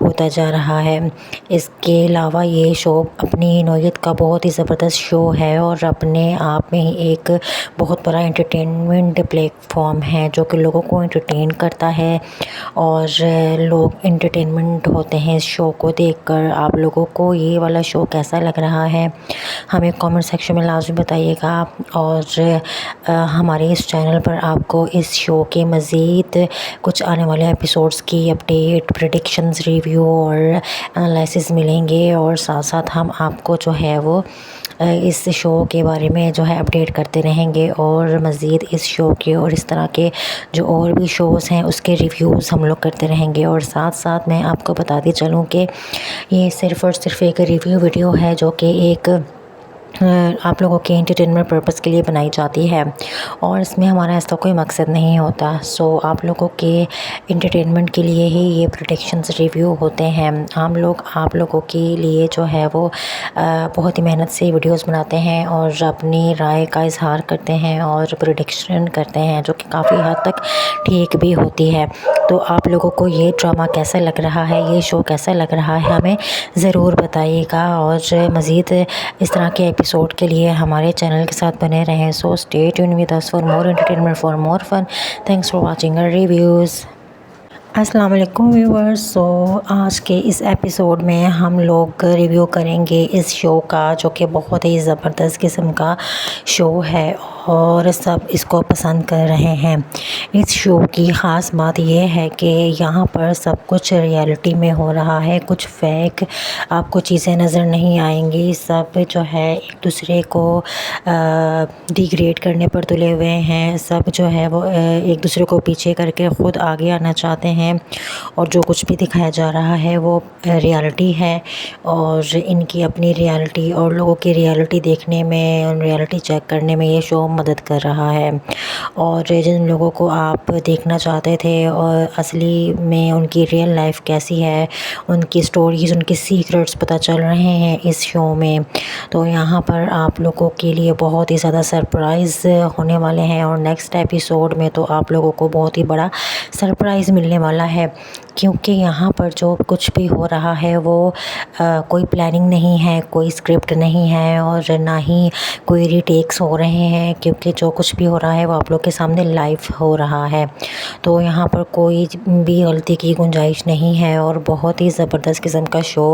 होता जा रहा है। इसके अलावा ये शो अपनी नौयत का बहुत ही ज़बरदस्त शो है और अपने आप में ही एक बहुत बड़ा एंटरटेनमेंट प्लेटफॉर्म है जो कि लोगों को एंटरटेन करता है और लोग एंटरटेनमेंट होते हैं इस शो को देखकर। आप लोगों को ये वाला शो कैसा लग रहा है हमें कमेंट सेक्शन में लाजमी बताइएगा और हमारे इस चैनल पर आपको इस शो के मज़ीद कुछ आने वाले एपिसोड्स की अपडेट, प्रेडिक्शंस, रिव्यू और एनालिसिस मिलेंगे और साथ साथ हम आपको जो है वो इस शो के बारे में जो है अपडेट करते रहेंगे और मज़ीद इस शो के और इस तरह के जो और भी शोज़ हैं उसके रिव्यूज़ हम लोग करते रहेंगे। और साथ साथ मैं आपको बताती चलूँ कि ये सिर्फ़ और सिर्फ एक रिव्यू वीडियो है जो कि एक आप लोगों के एंटरटेनमेंट पर्पस के लिए बनाई जाती है और इसमें हमारा ऐसा कोई मकसद नहीं होता। सो आप लोगों के एंटरटेनमेंट के लिए ही ये प्रेडिक्शंस रिव्यू होते हैं। हम लोग आप लोगों के लिए जो है वो बहुत ही मेहनत से वीडियोस बनाते हैं और अपनी राय का इजहार करते हैं और प्रेडिक्शन करते हैं जो कि काफ़ी हद तक ठीक भी होती है। तो आप लोगों को ये ड्रामा कैसा लग रहा है, ये शो कैसा लग रहा है हमें ज़रूर बताइएगा और मज़ीद इस तरह के एपिसोड के लिए हमारे चैनल के साथ बने रहें। So stay tune with us for more entertainment, for more fun. Thanks for watching our reviews. अस्सलाम वालेकुम व्यूअर्स। सो आज के इस एपिसोड में हम लोग रिव्यू करेंगे इस शो का जो कि बहुत ही ज़बरदस्त किस्म का शो है और सब इसको पसंद कर रहे हैं। इस शो की ख़ास बात यह है कि यहाँ पर सब कुछ रियलिटी में हो रहा है, कुछ फेक आपको चीज़ें नज़र नहीं आएंगी। सब जो है एक दूसरे को डिग्रेड करने पर तुले हुए हैं, सब जो है वो एक दूसरे को पीछे करके ख़ुद आगे आना चाहते हैं और जो कुछ भी दिखाया जा रहा है वो रियलिटी है और इनकी अपनी रियलिटी और लोगों की रियलिटी देखने में और रियलिटी चेक करने में ये शो मदद कर रहा है। और जिन लोगों को आप देखना चाहते थे और असली में उनकी रियल लाइफ कैसी है, उनकी स्टोरीज़, उनके सीक्रेट्स पता चल रहे हैं इस शो में। तो यहाँ पर आप लोगों के लिए बहुत ही ज़्यादा सरप्राइज़ होने वाले हैं और नेक्स्ट एपिसोड में तो आप लोगों को बहुत ही बड़ा सरप्राइज़ मिलने वाला है, क्योंकि यहाँ पर जो कुछ भी हो रहा है वो कोई प्लानिंग नहीं है, कोई स्क्रिप्ट नहीं है और ना ही कोई रीटेक्स हो रहे हैं, क्योंकि जो कुछ भी हो रहा है वो आप लोग के सामने लाइव हो रहा है। तो यहाँ पर कोई भी गलती की गुंजाइश नहीं है और बहुत ही ज़बरदस्त किस्म का शो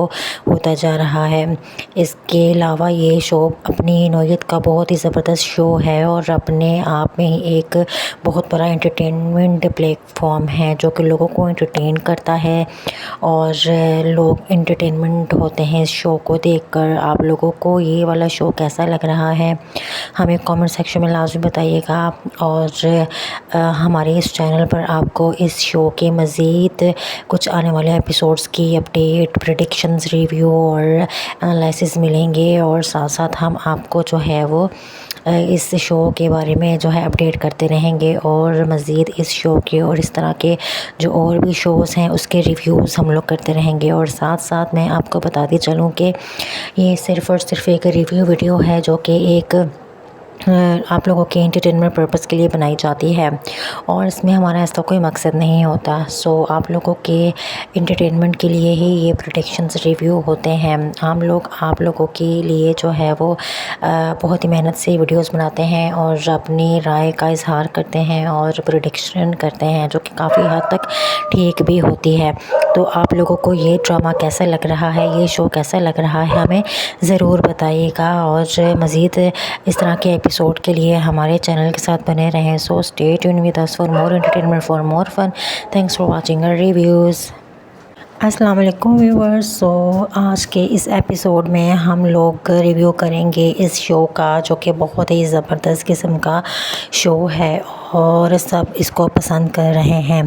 होता जा रहा है। इसके अलावा ये शो अपनी नौयत का बहुत ही ज़बरदस्त शो है और अपने आप में ही एक बहुत बड़ा एंटरटेनमेंट प्लेटफॉर्म है जो कि लोगों को एंटरटेन करता है और लोग एंटरटेनमेंट होते हैं इस शो को देखकर। आप लोगों को ये वाला शो कैसा लग रहा है हमें कमेंट सेक्शन में लाजमी बताइएगा और हमारे इस चैनल पर आपको इस शो के मज़ीद कुछ आने वाले एपिसोड्स की अपडेट, प्रेडिक्शंस, रिव्यू और एनालिसिस मिलेंगे और साथ साथ हम आपको जो है वो इस शो के बारे में जो है अपडेट करते रहेंगे और मज़ीद इस शो के और इस तरह के जो और भी शोज़ हैं उसके रिव्यूज़ हम लोग करते रहेंगे। और साथ साथ मैं आपको बताती चलूँ कि ये सिर्फ़ और सिर्फ एक रिव्यू वीडियो है जो कि एक आप लोगों के एंटरटेनमेंट पर्पस के लिए बनाई जाती है और इसमें हमारा ऐसा कोई मकसद नहीं होता। सो आप लोगों के एंटरटेनमेंट के लिए ही ये प्रेडिक्शंस रिव्यू होते हैं। हम लोग आप लोगों के लिए जो है वो बहुत ही मेहनत से वीडियोस बनाते हैं और अपनी राय का इजहार करते हैं और प्रेडिक्शन करते हैं जो कि काफ़ी हद तक ठीक भी होती है। तो आप लोगों को ये ड्रामा कैसा लग रहा है, ये शो कैसा लग रहा है हमें ज़रूर बताइएगा और मज़ीद इस तरह के एपिसोड के लिए हमारे चैनल के साथ बने रहें। So stay tune with us for more entertainment, for more fun. Thanks for watching our reviews. अस्सलाम वालेकुम व्यूअर्स। सो आज के इस एपिसोड में हम लोग रिव्यू करेंगे इस शो का, जो कि बहुत ही ज़बरदस्त किस्म का शो है और सब इसको पसंद कर रहे हैं।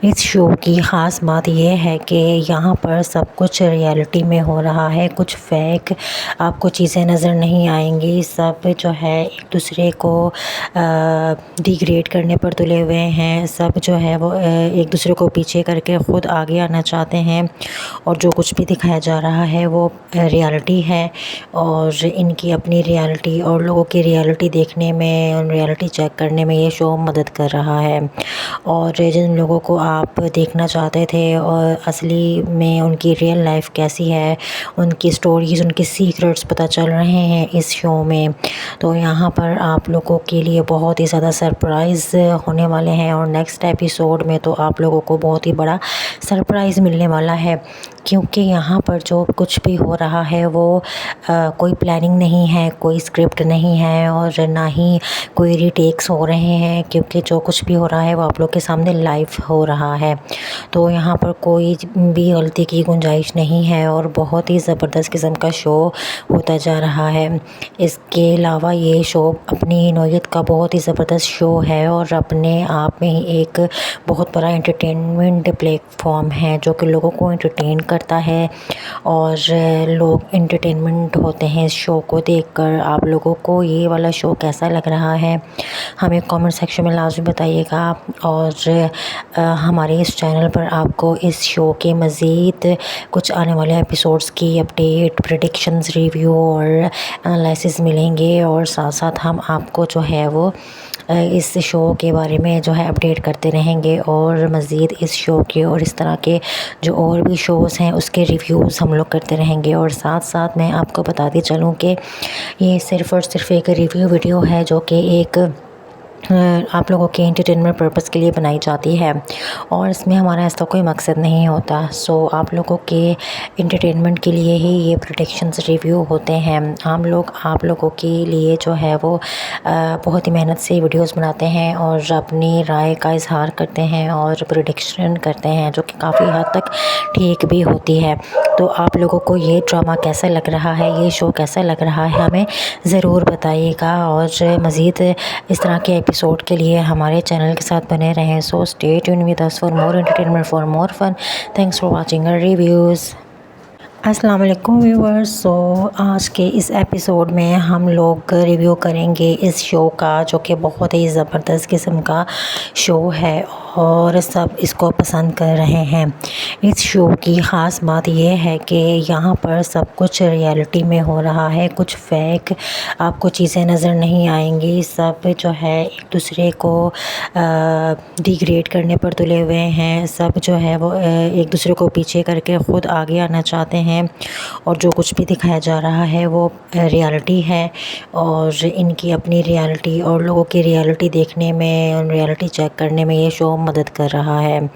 इस शो की ख़ास बात यह है कि यहाँ पर सब कुछ रियलिटी में हो रहा है, कुछ फेक आपको चीज़ें नज़र नहीं आएंगी। सब जो है एक दूसरे को डिग्रेड करने पर तुले हुए हैं। सब जो है वो एक दूसरे को पीछे करके ख़ुद आगे आना चाहते हैं और जो कुछ भी दिखाया जा रहा है वो रियलिटी है और इनकी अपनी रियलिटी और लोगों की रियलिटी देखने में और रियलिटी चेक करने में ये शो मदद कर रहा है। और जिन लोगों को आप देखना चाहते थे और असली में उनकी रियल लाइफ कैसी है, उनकी स्टोरीज़, उनके सीक्रेट्स पता चल रहे हैं इस शो में। तो यहाँ पर आप लोगों के लिए बहुत ही ज़्यादा सरप्राइज़ होने वाले हैं और नेक्स्ट एपिसोड में तो आप लोगों को बहुत ही बड़ा सरप्राइज़ मिलने वाला है, क्योंकि यहाँ पर जो कुछ भी हो रहा है वो कोई प्लानिंग नहीं है, कोई स्क्रिप्ट नहीं है और ना ही कोई रीटेक्स हो रहे हैं, क्योंकि जो कुछ भी हो रहा है वो आप लोग के सामने लाइव हो रहा है। तो यहाँ पर कोई भी गलती की गुंजाइश नहीं है और बहुत ही ज़बरदस्त किस्म का शो होता जा रहा है। इसके अलावा ये शो अपनी नौयत का बहुत ही ज़बरदस्त शो है और अपने आप में ही एक बहुत बड़ा एंटरटेनमेंट प्लेटफॉर्म है जो कि लोगों को एंटरटेन करता है और लोग एंटरटेनमेंट होते हैं इस शो को देखकर। आप लोगों को ये वाला शो कैसा लग रहा है हमें कमेंट सेक्शन में लाजमी बताइएगा और हमारे इस चैनल पर आपको इस शो के मज़ीद कुछ आने वाले एपिसोड्स की अपडेट, प्रेडिक्शंस, रिव्यू और एनालिसिस मिलेंगे और साथ साथ हम आपको जो है वो इस शो के बारे में जो है अपडेट करते रहेंगे और मज़ीद इस शो के और इस तरह के जो और भी शोज़ हैं उसके रिव्यूज़ हम लोग करते रहेंगे। और साथ साथ मैं आपको बताती चलूँ कि ये सिर्फ़ और सिर्फ एक रिव्यू वीडियो है जो कि एक आप लोगों के एंटरटेनमेंट पर्पस के लिए बनाई जाती है और इसमें हमारा ऐसा कोई मकसद नहीं होता। सो आप लोगों के एंटरटेनमेंट के लिए ही ये प्रेडिक्शंस रिव्यू होते हैं। हम लोग आप लोगों के लिए जो है वो बहुत ही मेहनत से वीडियोस बनाते हैं और अपनी राय का इजहार करते हैं और प्रेडिक्शन करते हैं जो कि काफ़ी हद तक ठीक भी होती है। तो आप लोगों को ये ड्रामा कैसा लग रहा है, ये शो कैसा लग रहा है, हमें ज़रूर बताइएगा और मज़ीद इस तरह के एपिसोड के लिए हमारे चैनल के साथ बने रहें। So stay tune with us for more entertainment, for more fun. Thanks for watching our reviews. अस्सलाम वालेकुम व्यूअर्स। सो आज के इस एपिसोड में हम लोग रिव्यू करेंगे इस शो का, जो कि बहुत ही ज़बरदस्त किस्म का शो है और सब इसको पसंद कर रहे हैं। इस शो की ख़ास बात यह है कि यहाँ पर सब कुछ रियलिटी में हो रहा है, कुछ फेक आपको चीज़ें नज़र नहीं आएंगी। सब जो है एक दूसरे को डिग्रेड करने पर तुले हुए हैं। सब जो है वो एक दूसरे को पीछे करके ख़ुद आगे आना चाहते हैं और जो कुछ भी दिखाया जा रहा है वो रियलिटी है और इनकी अपनी रियलिटी और लोगों की रियलिटी देखने में और रियलिटी चेक करने में ये शो मदद कर रहा है।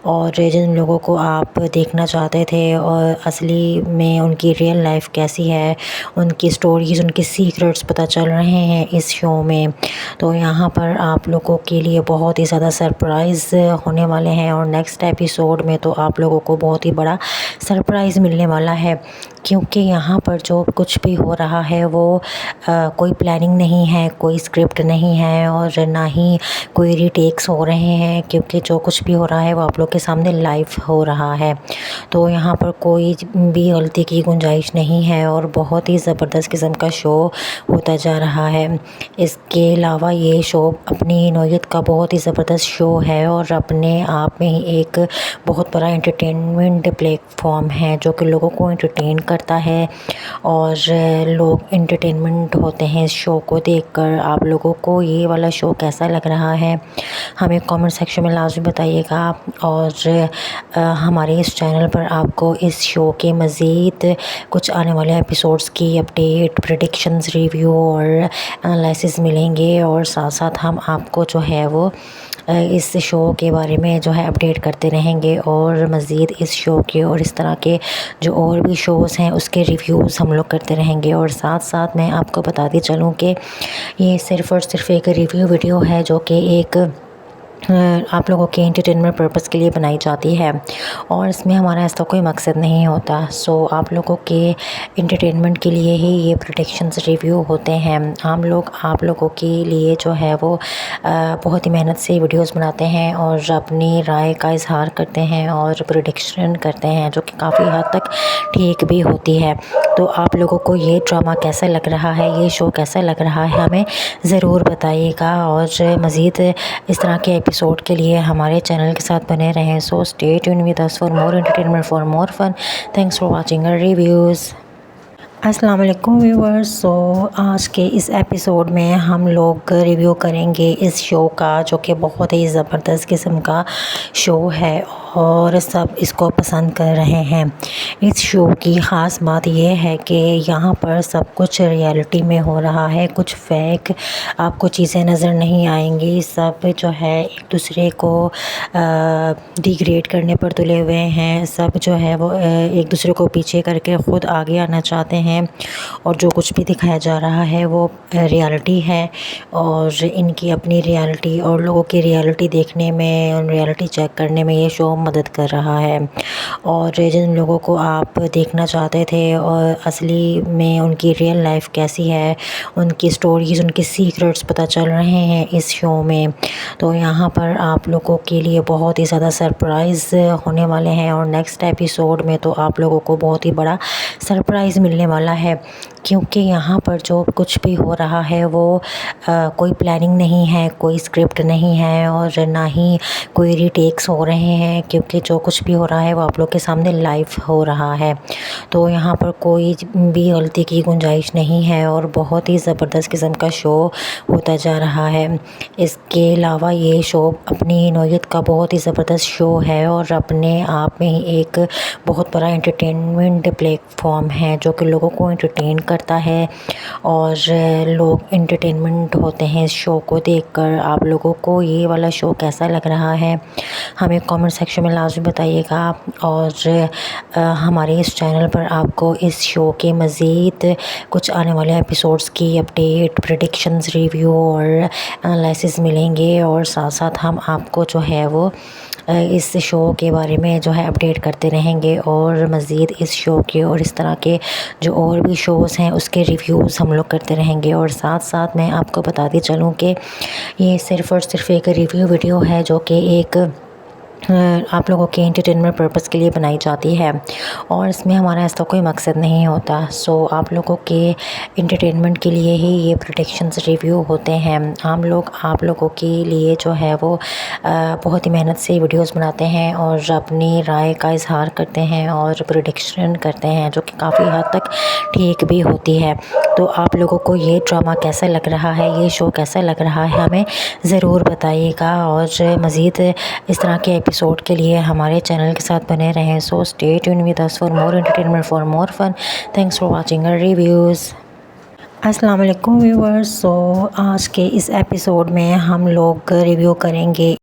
और जिन लोगों को आप देखना चाहते थे और असली में उनकी रियल लाइफ कैसी है, उनकी स्टोरीज़, उनके सीक्रेट्स पता चल रहे हैं इस शो में। तो यहाँ पर आप लोगों के लिए बहुत ही ज़्यादा सरप्राइज़ होने वाले हैं और नेक्स्ट एपिसोड में तो आप लोगों को बहुत ही बड़ा सरप्राइज़ मिलने वाला है, क्योंकि यहाँ पर जो कुछ भी हो रहा है वो कोई प्लानिंग नहीं है, कोई स्क्रिप्ट नहीं है और ना ही कोई रीटेक्स हो रहे हैं, क्योंकि जो कुछ भी हो रहा है वो आप लोग के सामने लाइव हो रहा है। तो यहाँ पर कोई भी गलती की गुंजाइश नहीं है और बहुत ही ज़बरदस्त किस्म का शो होता जा रहा है। इसके अलावा ये शो अपनी नौयत का बहुत ही ज़बरदस्त शो है और अपने आप में ही एक बहुत बड़ा एंटरटेनमेंट प्लेटफॉर्म है जो कि लोगों को एंटरटेन करता है और लोग एंटरटेनमेंट होते हैं इस शो को देखकर। आप लोगों को ये वाला शो कैसा लग रहा है हमें कमेंट सेक्शन में लाजमी बताइएगा और हमारे इस चैनल पर आपको इस शो के मज़ीद कुछ आने वाले एपिसोड्स की अपडेट, प्रेडिक्शंस, रिव्यू और एनालिसिस मिलेंगे और साथ साथ हम आपको जो है वो इस शो के बारे में जो है अपडेट करते रहेंगे और मज़ीद इस शो के और इस तरह के जो और भी शोज़ हैं हैं उसके रिव्यूज़ हम लोग करते रहेंगे। और साथ साथ मैं आपको बताती चलूँ कि ये सिर्फ़ और सिर्फ एक रिव्यू वीडियो है जो कि एक आप लोगों के एंटरटेनमेंट पर्पस के लिए बनाई जाती है और इसमें हमारा ऐसा कोई मकसद नहीं होता। सो आप लोगों के एंटरटेनमेंट के लिए ही ये प्रेडिक्शंस रिव्यू होते हैं। हम लोग आप लोगों के लिए जो है वो बहुत ही मेहनत से वीडियोस बनाते हैं और अपनी राय का इजहार करते हैं और प्रेडिक्शन करते हैं जो कि काफ़ी हद तक ठीक भी होती है। तो आप लोगों को ये ड्रामा कैसा लग रहा है, ये शो कैसा लग रहा है, हमें ज़रूर बताइएगा। और मज़ीद इस तरह के एपिसोड के लिए हमारे चैनल के साथ बने रहें। So stay tune with us for more entertainment, for more fun. Thanks for watching our reviews. अस्सलाम वालेकुम व्यूअर्स। सो आज के इस एपिसोड में हम लोग रिव्यू करेंगे इस शो का जो कि बहुत ही ज़बरदस्त किस्म का शो है और सब इसको पसंद कर रहे हैं। इस शो की ख़ास बात यह है कि यहाँ पर सब कुछ रियलिटी में हो रहा है, कुछ फेक आपको चीज़ें नज़र नहीं आएंगी। सब जो है एक दूसरे को डिग्रेड करने पर तुले हुए हैं। सब जो है वो एक दूसरे को पीछे करके ख़ुद आगे आना चाहते हैं और जो कुछ भी दिखाया जा रहा है वो रियलिटी है और इनकी अपनी रियलिटी और लोगों की रियलिटी देखने में और रियलिटी चेक करने में ये शो मदद कर रहा है। और जिन लोगों को आप देखना चाहते थे और असली में उनकी रियल लाइफ कैसी है, उनकी स्टोरीज़, उनके सीक्रेट्स पता चल रहे हैं इस शो में। तो यहाँ पर आप लोगों के लिए बहुत ही ज़्यादा सरप्राइज़ होने वाले हैं और नेक्स्ट एपिसोड में तो आप लोगों को बहुत ही बड़ा सरप्राइज़ मिलने वाला है क्योंकि यहाँ पर जो कुछ भी हो रहा है वो कोई प्लानिंग नहीं है, कोई स्क्रिप्ट नहीं है और ना ही कोई रीटेक्स हो रहे हैं क्योंकि जो कुछ भी हो रहा है वो आप लोग के सामने लाइव हो रहा है। तो यहाँ पर कोई भी गलती की गुंजाइश नहीं है और बहुत ही ज़बरदस्त किस्म का शो होता जा रहा है। इसके अलावा ये शो अपनी नौयत का बहुत ही ज़बरदस्त शो है और अपने आप में ही एक बहुत बड़ा एंटरटेनमेंट प्लेटफॉर्म है जो कि लोगों को एंटरटेन करता है और लोग एंटरटेनमेंट होते हैं इस शो को देखकर। आप लोगों को ये वाला शो कैसा लग रहा है हमें कमेंट सेक्शन में लाजमी बताइएगा। और हमारे इस चैनल पर आपको इस शो के मज़ीद कुछ आने वाले एपिसोड्स की अपडेट, प्रेडिक्शंस, रिव्यू और एनालिसिस मिलेंगे और साथ साथ हम आपको जो है वो इस शो के बारे में जो है अपडेट करते रहेंगे और मज़ीद इस शो के और इस तरह के जो और भी शोज़ हैं उसके रिव्यूज़ हम लोग करते रहेंगे। और साथ साथ मैं आपको बताती चलूँ कि ये सिर्फ़ और सिर्फ एक रिव्यू वीडियो है जो कि एक आप लोगों के एंटरटेनमेंट पर्पस के लिए बनाई जाती है और इसमें हमारा ऐसा कोई मकसद नहीं होता। सो आप लोगों के एंटरटेनमेंट के लिए ही ये प्रेडिक्शंस रिव्यू होते हैं। हम लोग आप लोगों के लिए जो है वो बहुत ही मेहनत से वीडियोस बनाते हैं और अपनी राय का इजहार करते हैं और प्रेडिक्शन करते हैं जो कि काफ़ी हद तक ठीक भी होती है। तो आप लोगों को ये ड्रामा कैसा लग रहा है, ये शो कैसा लग रहा है, हमें ज़रूर बताइएगा। और मज़ीद इस तरह के एपिसोड के लिए हमारे चैनल के साथ बने रहें। So stay tune with us for more entertainment, for more fun. Thanks for watching our reviews. अस्सलाम वालेकुम व्यूअर्स। सो आज के इस एपिसोड में हम लोग रिव्यू करेंगे